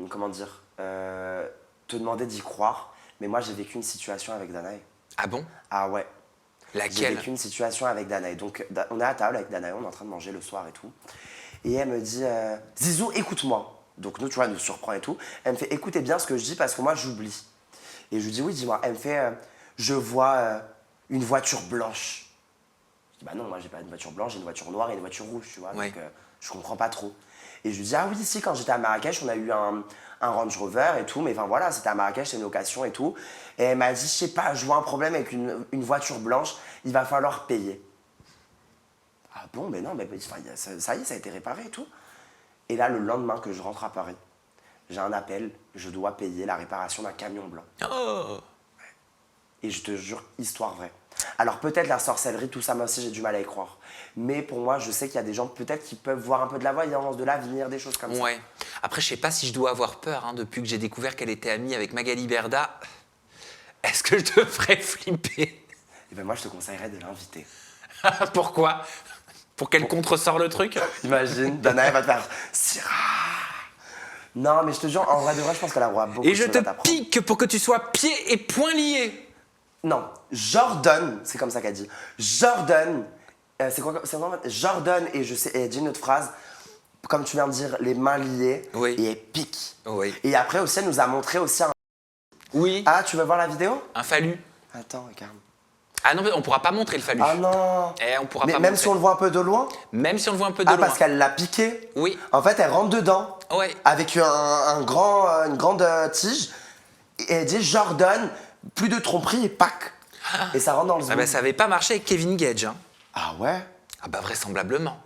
comment dire, te demander d'y croire, mais moi j'ai vécu une situation avec Danae. Ah bon? Ah ouais, j'ai Laquelle? vécu une situation avec Danae. Donc on est à table avec Danae, on est en train de manger le soir et tout. Et elle me dit, Zizou, écoute-moi. Donc nous, tu vois, elle nous surprend et tout. Elle me fait, écoutez bien ce que je dis parce que moi j'oublie. Et je lui dis, oui, dis-moi. Elle me fait, je vois une voiture blanche. Je dis, bah non, moi j'ai pas une voiture blanche, j'ai une voiture noire et une voiture rouge, tu vois. Ouais. Donc je comprends pas trop. Et je lui dis, ah oui, si, quand j'étais à Marrakech, on a eu un Range Rover et tout, mais enfin voilà, c'était à Marrakech, c'est une location et tout. Et elle m'a dit, je sais pas, je vois un problème avec une voiture blanche, il va falloir payer. Ah bon, mais non, mais enfin, ça y est, ça a été réparé et tout. Et là, le lendemain que je rentre à Paris, j'ai un appel, je dois payer la réparation d'un camion blanc. Oh! Et je te jure, histoire vraie. Alors peut-être la sorcellerie, tout ça, moi aussi j'ai du mal à y croire. Mais pour moi, je sais qu'il y a des gens peut-être qui peuvent voir un peu de la voyance, de l'avenir, des choses comme ça. Ouais. Après, je sais pas si je dois avoir peur, hein, depuis que j'ai découvert qu'elle était amie avec Magali Berda. est-ce que je te ferais flipper? Et ben moi, je te conseillerais de l'inviter. Pourquoi? Pour qu'elle contresort le truc? Imagine, Dana, elle va te faire Syrah. Non, mais je te jure, en vrai de vrai, je pense qu'elle aura beaucoup Et de je choses te à t'apprendre. pique pour que tu sois pieds et poings liés. Non, Jordan, c'est comme ça qu'elle dit. Jordan, c'est quoi Jordan, et je sais, et elle dit une autre phrase, comme tu viens de dire, les mains liées, Oui. et elle pique. Oui. Et après aussi, elle nous a montré aussi un... Oui, Ah, tu veux voir la vidéo? un phallus. Attends, regarde. Ah non, mais on pourra pas montrer le phallus. Ah non. On pourra Mais pas même montrer. si on le voit un peu de loin? Même si on le voit un peu de Ah, loin. parce qu'elle l'a piqué? Oui. En fait, elle rentre dedans, Ouais. avec une grande tige, et elle dit Jordan, plus de tromperie et pack. Et ça rentre dans le Ah zoom. bah, ça avait pas marché avec Kevin Gage. Hein. Ah ouais? Ah bah vraisemblablement.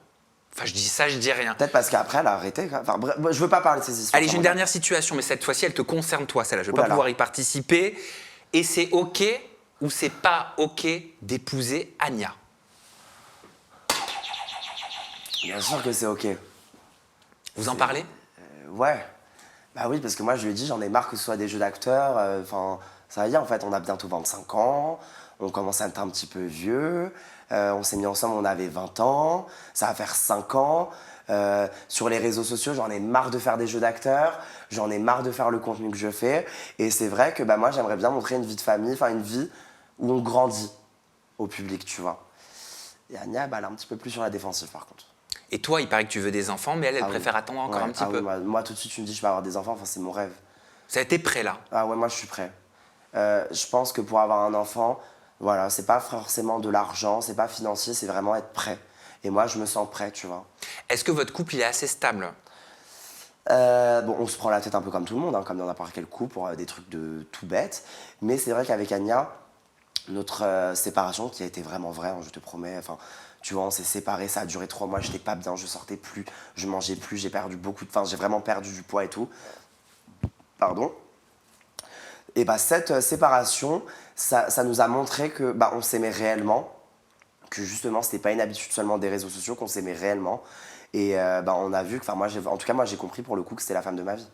Enfin, je dis ça, je dis rien. Peut-être parce qu'après, elle a arrêté. Enfin, bref, je veux pas parler de ces histoires. Allez, j'ai une Vraiment. dernière situation, mais cette fois-ci, elle te concerne toi, celle-là. Je vais Ouh pas là là. pouvoir y participer. Et c'est OK ou c'est pas OK d'épouser Anya? Bien sûr que c'est ok. Vous en parlez? Ouais. Bah oui, parce que moi, je lui ai dit, j'en ai marre que ce soit des jeux d'acteurs. Enfin, ça y est, en fait, on a bientôt 25 ans. On commence à être un petit peu vieux. On s'est mis ensemble, on avait 20 ans. Ça va faire 5 ans. Sur les réseaux sociaux, j'en ai marre de faire des jeux d'acteurs. J'en ai marre de faire le contenu que je fais. Et c'est vrai que bah, moi, j'aimerais bien montrer une vie de famille, enfin une vie où on grandit au public, tu vois. Et Anya, bah, elle est un petit peu plus sur la défensive, par contre. Et toi, il paraît que tu veux des enfants, mais elle Ah oui. préfère attendre encore Ouais. un petit Ah peu. oui, moi, tout de suite, tu me dis, je vais avoir des enfants, enfin, c'est mon rêve. Ça a été prêt, là. Ah ouais, moi je suis prêt. Je pense que pour avoir un enfant, voilà, c'est pas forcément de l'argent, c'est pas financier, c'est vraiment être prêt. Et moi, je me sens prêt, tu vois. Est-ce que votre couple, il est assez stable? Bon, on se prend la tête un peu comme tout le monde, hein, comme dans n'importe quel couple, pour des trucs de tout bête. Mais c'est vrai qu'avec Anya, notre séparation, qui a été vraiment vraie, hein, je te promets, enfin, tu vois, on s'est séparés, ça a duré 3 mois, j'étais pas bien, je sortais plus, je mangeais plus, j'ai perdu beaucoup de... Enfin, j'ai vraiment perdu du poids et tout. Pardon. Et bah cette séparation, ça nous a montré que bah, on s'aimait réellement, que justement c'était pas une habitude seulement des réseaux sociaux, qu'on s'aimait réellement. Et bah, on a vu que, enfin moi, en tout cas moi j'ai compris pour le coup que c'était la femme de ma vie.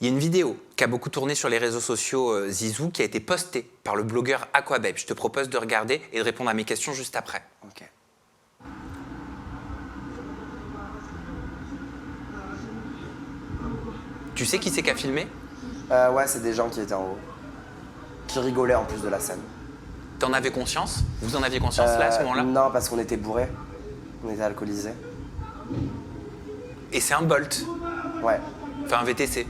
Il y a une vidéo qui a beaucoup tourné sur les réseaux sociaux Zizou, qui a été postée par le blogueur Aquababe. Je te propose de regarder et de répondre à mes questions juste après. Ok. Tu sais qui c'est qui a filmé? Ouais, c'est des gens qui étaient en haut, qui rigolaient en plus de la scène. T'en avais conscience? Vous en aviez conscience là, à ce moment-là? Non, parce qu'on était bourrés, on était alcoolisés. Et c'est un Bolt, Ouais. enfin un VTC.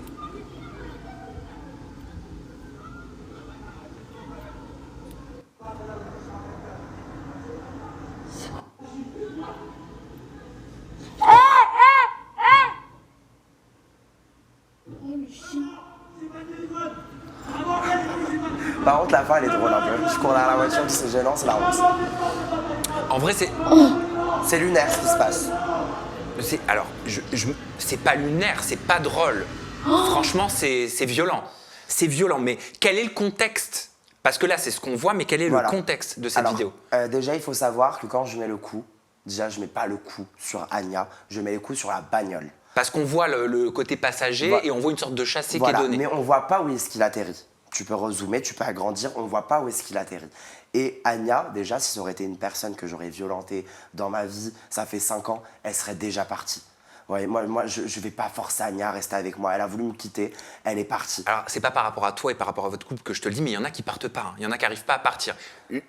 Par contre, la fin elle est drôle un peu. Je cours derrière la voiture, c'est gênant, c'est la honte. En vrai, c'est... C'est lunaire ce qui se passe. Alors, c'est pas lunaire, c'est pas drôle. Franchement, c'est violent. C'est violent, mais quel est le contexte? Parce que là, c'est ce qu'on voit, mais quel est Voilà. le contexte de cette Alors, vidéo? déjà, il faut savoir que quand je mets le coup, déjà, je mets pas le coup sur Anya, je mets le coup sur la bagnole. Parce qu'on voit le côté passager Voilà. et on voit une sorte de chassé Voilà, qui est donné. mais on voit pas où est-ce qu'il atterrit. Tu peux rezoomer, tu peux agrandir, on voit pas où est-ce qu'il atterrit. Et Anya, déjà, si ça aurait été une personne que j'aurais violentée dans ma vie, ça fait 5 ans, elle serait déjà partie. Ouais, moi je vais pas forcer Anya à rester avec moi. Elle a voulu me quitter, elle est partie. Alors, c'est pas par rapport à toi et par rapport à votre couple que je te le dis, mais il y en a qui partent pas. Hein. Il y en a qui n'arrivent pas à partir.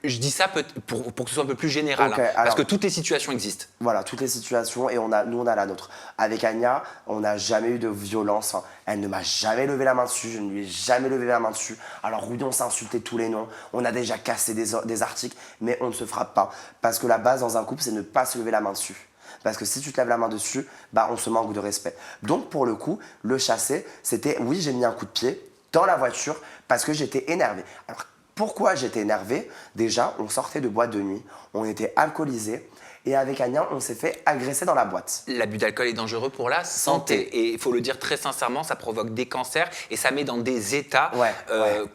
Je dis ça pour que ce soit un peu plus général, Ok, hein, parce alors- que toutes les situations existent. Voilà, toutes les situations, et nous on a la nôtre. Avec Anya, on n'a jamais eu de violence. Enfin, elle ne m'a jamais levé la main dessus, je ne lui ai jamais levé la main dessus. Alors oui, on s'est insulté tous les noms, on a déjà cassé des articles, mais on ne se frappe pas. Parce que la base dans un couple, c'est ne pas se lever la main dessus. Parce que si tu te lèves la main dessus, bah on se manque de respect. Donc pour le coup, le chasser, c'était, oui, j'ai mis un coup de pied dans la voiture parce que j'étais énervé. Alors pourquoi j'étais énervé? Déjà, on sortait de boîte de nuit, on était alcoolisés, et avec Anya, on s'est fait agresser dans la boîte. L'abus d'alcool est dangereux pour la santé. Et il faut le dire très sincèrement, ça provoque des cancers et ça met dans des états Ouais,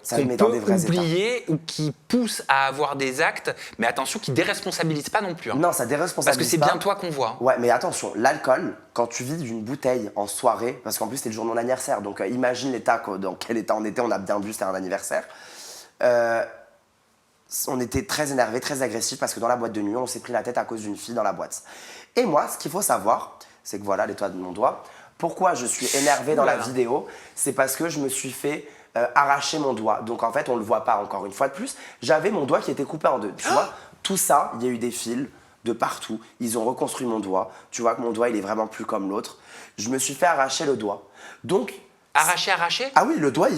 ça qu'on met dans peut des vrais oublier ou qui poussent à avoir des actes, mais attention, qui ne déresponsabilisent pas non plus. Hein. Non, ça déresponsabilise Parce que c'est pas. bien toi qu'on voit. Ouais, mais attention, l'alcool, quand tu vides une bouteille en soirée, parce qu'en plus c'était le jour de mon anniversaire, donc imagine l'état, dans quel état on était, on a bien bu, c'était un anniversaire. on était très énervés, très agressifs parce que dans la boîte de nuit, on s'est pris la tête à cause d'une fille dans la boîte. Et moi, ce qu'il faut savoir, c'est que voilà les doigts de mon doigt. Pourquoi je suis énervé dans la vidéo? C'est parce que je me suis fait arracher mon doigt. Donc en fait, on le voit pas encore une fois de plus. J'avais mon doigt qui était coupé en deux. Tu vois, tout ça, il y a eu des fils de partout. Ils ont reconstruit mon doigt. Tu vois que mon doigt, il est vraiment plus comme l'autre. Je me suis fait arracher le doigt. Donc Arraché? ah oui, le doigt,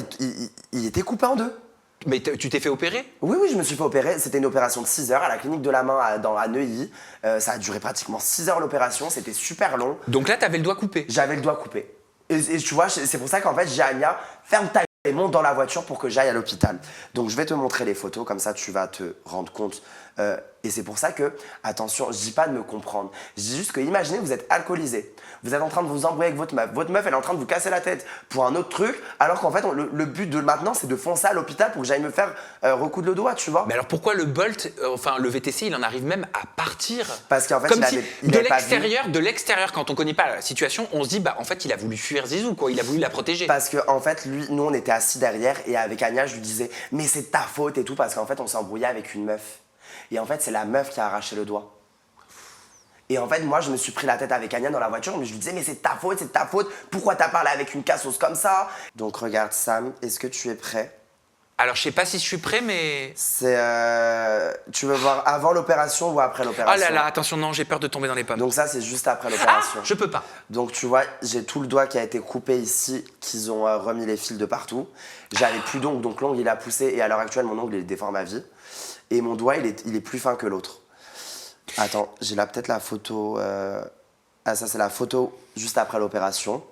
il était coupé en deux. Mais tu t'es fait opérer? Oui, je me suis fait opérer. C'était une opération de 6 heures à la clinique de la main à Neuilly. Ça a duré pratiquement 6 heures l'opération. C'était super long. Donc là, t'avais le doigt coupé? J'avais le doigt coupé. Et tu vois, c'est pour ça qu'en fait, j'ai dit à Anya, ferme ta gueule et monte dans la voiture pour que j'aille à l'hôpital. Donc je vais te montrer les photos, comme ça tu vas te rendre compte. Et c'est pour ça que, attention, je dis pas de me comprendre. Je dis juste que, imaginez, vous êtes alcoolisé. Vous êtes en train de vous embrouiller avec votre meuf. Votre meuf, elle est en train de vous casser la tête pour un autre truc, alors qu'en fait, le but de maintenant, c'est de foncer à l'hôpital pour que j'aille me faire recoudre le doigt, tu vois. Mais alors pourquoi le Bolt, enfin le VTC, il en arrive même à partir? Parce qu'en fait, comme il si avait- il avait pas de l'extérieur, quand on connaît pas la situation, on se dit bah en fait il a voulu fuir Zizou quoi, il a voulu la protéger. Parce que en fait, nous, on était assis derrière et avec Anya, je lui disais, mais c'est ta faute et tout, parce qu'en fait, on s'est embrouillé avec une meuf. Et en fait, c'est la meuf qui a arraché le doigt. Et en fait, moi, je me suis pris la tête avec Anya dans la voiture, mais je lui disais, mais c'est ta faute, pourquoi t'as parlé avec une cassos comme ça? Donc regarde, Sam, est-ce que tu es prêt? Alors je sais pas si je suis prêt, mais C'est tu veux voir avant l'opération ou après oh l'opération? là là, attention non, j'ai peur de tomber dans les pommes. Donc ça, c'est juste après Ah, l'opération. je peux pas. Donc tu vois, j'ai tout le doigt qui a été coupé ici, qu'ils ont remis les fils de partout. J'avais plus d'ongles, donc l'ongle il a poussé et à l'heure actuelle mon ongle il déforme à vie. Et mon doigt il est plus fin que l'autre. Attends, j'ai là peut-être la photo. Ah ça c'est la photo juste après l'opération.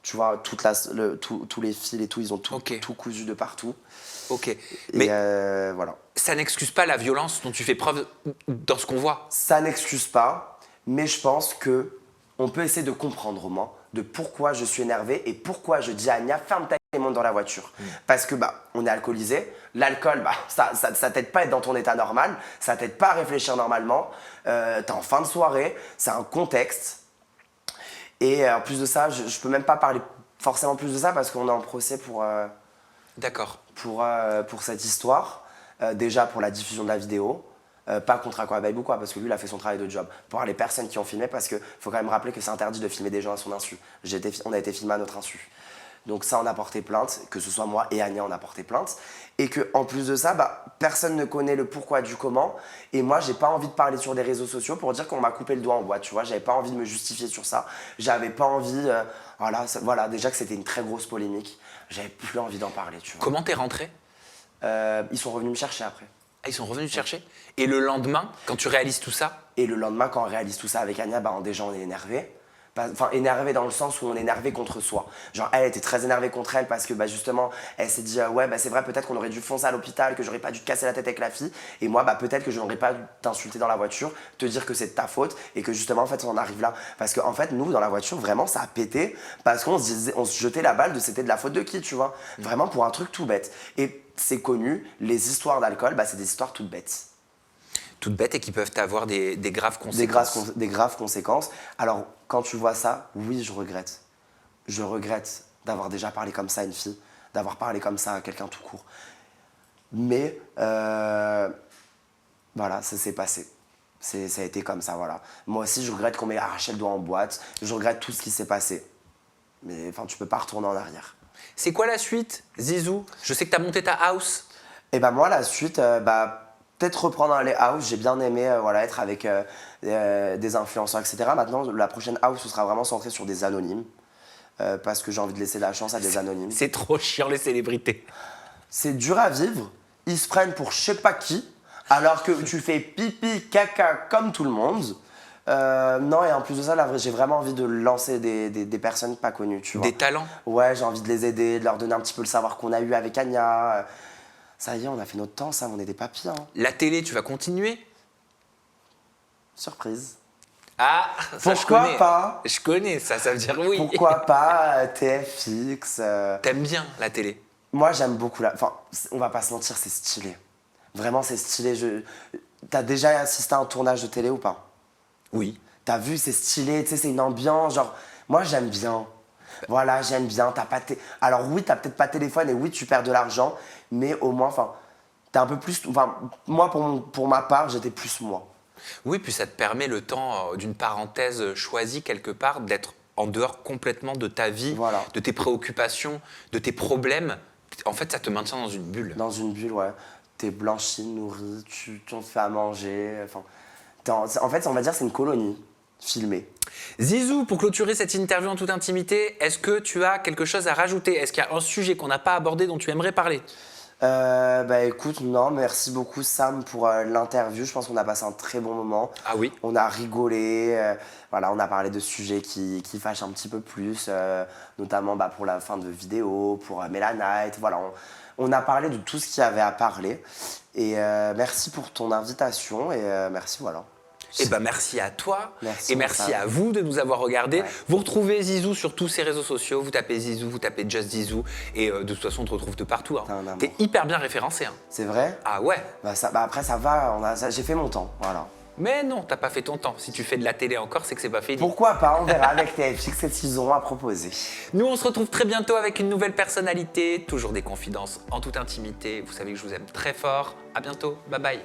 Tu vois, tous les fils et tout, ils ont tout cousu de partout. Ok, Et mais voilà. ça n'excuse pas la violence dont tu fais preuve dans ce qu'on voit. Ça n'excuse pas, mais je pense que on peut essayer de comprendre au moins de pourquoi je suis énervé et pourquoi je dis à Anya ferme ta gueule et monte dans la voiture. Parce que on est alcoolisé, l'alcool ça t'aide pas à être dans ton état normal, ça t'aide pas à réfléchir normalement, t'es en fin de soirée, c'est un contexte. Et en plus de ça, je peux même pas parler forcément plus de ça parce qu'on est en procès D'accord. pour cette histoire. Déjà pour la diffusion de la vidéo. Pas contre Aquababe ou quoi, parce que lui il a fait son travail de job. Pour les personnes qui ont filmé, parce qu'il faut quand même rappeler que c'est interdit de filmer des gens à son insu. On a été filmé à notre insu. Donc ça on a porté plainte, que ce soit moi et Anya on a porté plainte. Et que en plus de ça, personne ne connaît le pourquoi du comment. Et moi j'ai pas envie de parler sur des réseaux sociaux pour dire qu'on m'a coupé le doigt en boîte, tu vois. J'avais pas envie de me justifier sur ça. J'avais pas envie, voilà, déjà que c'était une très grosse polémique. J'avais plus envie d'en parler, tu vois. Comment t'es rentré? Ils sont revenus me chercher après. Ah, ils sont revenus te chercher? Et le lendemain, quand tu réalises tout ça? Et le lendemain, quand on réalise tout ça avec Anya, déjà on est énervé. Enfin, énervé dans le sens où on est énervé contre soi. Genre, elle était très énervée contre elle parce que justement, elle s'est dit ouais, c'est vrai, peut-être qu'on aurait dû foncer à l'hôpital, que j'aurais pas dû te casser la tête avec la fille. Et moi, peut-être que je n'aurais pas dû t'insulter dans la voiture, te dire que c'est de ta faute et que justement, en fait, on arrive là. Parce qu'en fait, nous, dans la voiture, vraiment, ça a pété parce qu'on se jetait la balle de c'était de la faute de qui, tu vois. Vraiment pour un truc tout bête. Et c'est connu, les histoires d'alcool, c'est des histoires toutes bêtes. Toutes bêtes et qui peuvent avoir des graves conséquences. Des graves conséquences. Alors, quand tu vois ça, oui, je regrette. Je regrette d'avoir déjà parlé comme ça à une fille, d'avoir parlé comme ça à quelqu'un tout court. Mais, voilà, ça s'est passé. Ça a été comme ça, voilà. Moi aussi, je regrette qu'on m'ait arraché le doigt en boîte. Je regrette tout ce qui s'est passé. Mais, tu peux pas retourner en arrière. C'est quoi la suite, Zizou? Je sais que t'as monté ta house. Et moi, la suite, peut-être reprendre les house. J'ai bien aimé être avec des influenceurs, etc. Maintenant, la prochaine house, ce sera vraiment centré sur des anonymes. Parce que j'ai envie de laisser la chance à des anonymes. C'est trop chiant, les célébrités. C'est dur à vivre. Ils se prennent pour je sais pas qui, alors que tu fais pipi, caca comme tout le monde. Non, et en plus de ça, là, j'ai vraiment envie de lancer des personnes pas connues, tu vois. Des talents. Ouais, j'ai envie de les aider, de leur donner un petit peu le savoir qu'on a eu avec Anya. Ça y est, on a fait notre temps, ça, on est des papiers. Hein. La télé, tu vas continuer? Surprise. Ah, ça Pourquoi je connais. pas? Je connais, ça veut dire oui. Pourquoi pas TFX T'aimes bien la télé? Moi, j'aime beaucoup la... Enfin, on va pas se mentir, c'est stylé. Vraiment, c'est stylé. T'as déjà assisté à un tournage de télé ou pas? Oui. T'as vu, c'est stylé, tu sais, c'est une ambiance, genre... Moi, j'aime bien. Voilà, j'aime bien. Alors oui, t'as peut-être pas de téléphone et oui, tu perds de l'argent, mais au moins, t'es un peu plus. Enfin, moi, pour ma part, j'étais plus moi. Oui, puis ça te permet le temps d'une parenthèse choisie quelque part, d'être en dehors complètement de ta vie, Voilà. de tes préoccupations, de tes problèmes. En fait, ça te maintient dans une bulle. Dans une bulle, ouais. T'es blanchi, nourri, tu te fais à manger. Enfin, en fait, on va dire c'est une colonie filmée. Zizou, pour clôturer cette interview en toute intimité, est-ce que tu as quelque chose à rajouter? Est-ce qu'il y a un sujet qu'on n'a pas abordé dont tu aimerais parler? Bah écoute, non, merci beaucoup Sam pour l'interview. Je pense qu'on a passé un très bon moment. Ah oui. On a rigolé, voilà, on a parlé de sujets qui fâchent un petit peu plus, notamment pour la fin de vidéo, pour Melanite. Voilà, on a parlé de tout ce qu'il y avait à parler. Et merci pour ton invitation et merci, voilà. Eh ben merci à toi Merci, et merci Sam. à vous de nous avoir regardés. Ouais. Vous retrouvez Zizou sur tous ses réseaux sociaux, vous tapez Zizou, vous tapez Just Zizou et de toute façon on te retrouve de partout. T'es un amour. T'es hyper bien référencé. C'est vrai? Ah ouais. Après ça va, j'ai fait mon temps, voilà. Mais non, t'as pas fait ton temps. Si tu fais de la télé encore, c'est que c'est pas fini. Pourquoi pas, on verra avec TFX ce qu'ils auront à proposer. Nous, on se retrouve très bientôt avec une nouvelle personnalité, toujours des confidences en toute intimité. Vous savez que je vous aime très fort. À bientôt. Bye bye.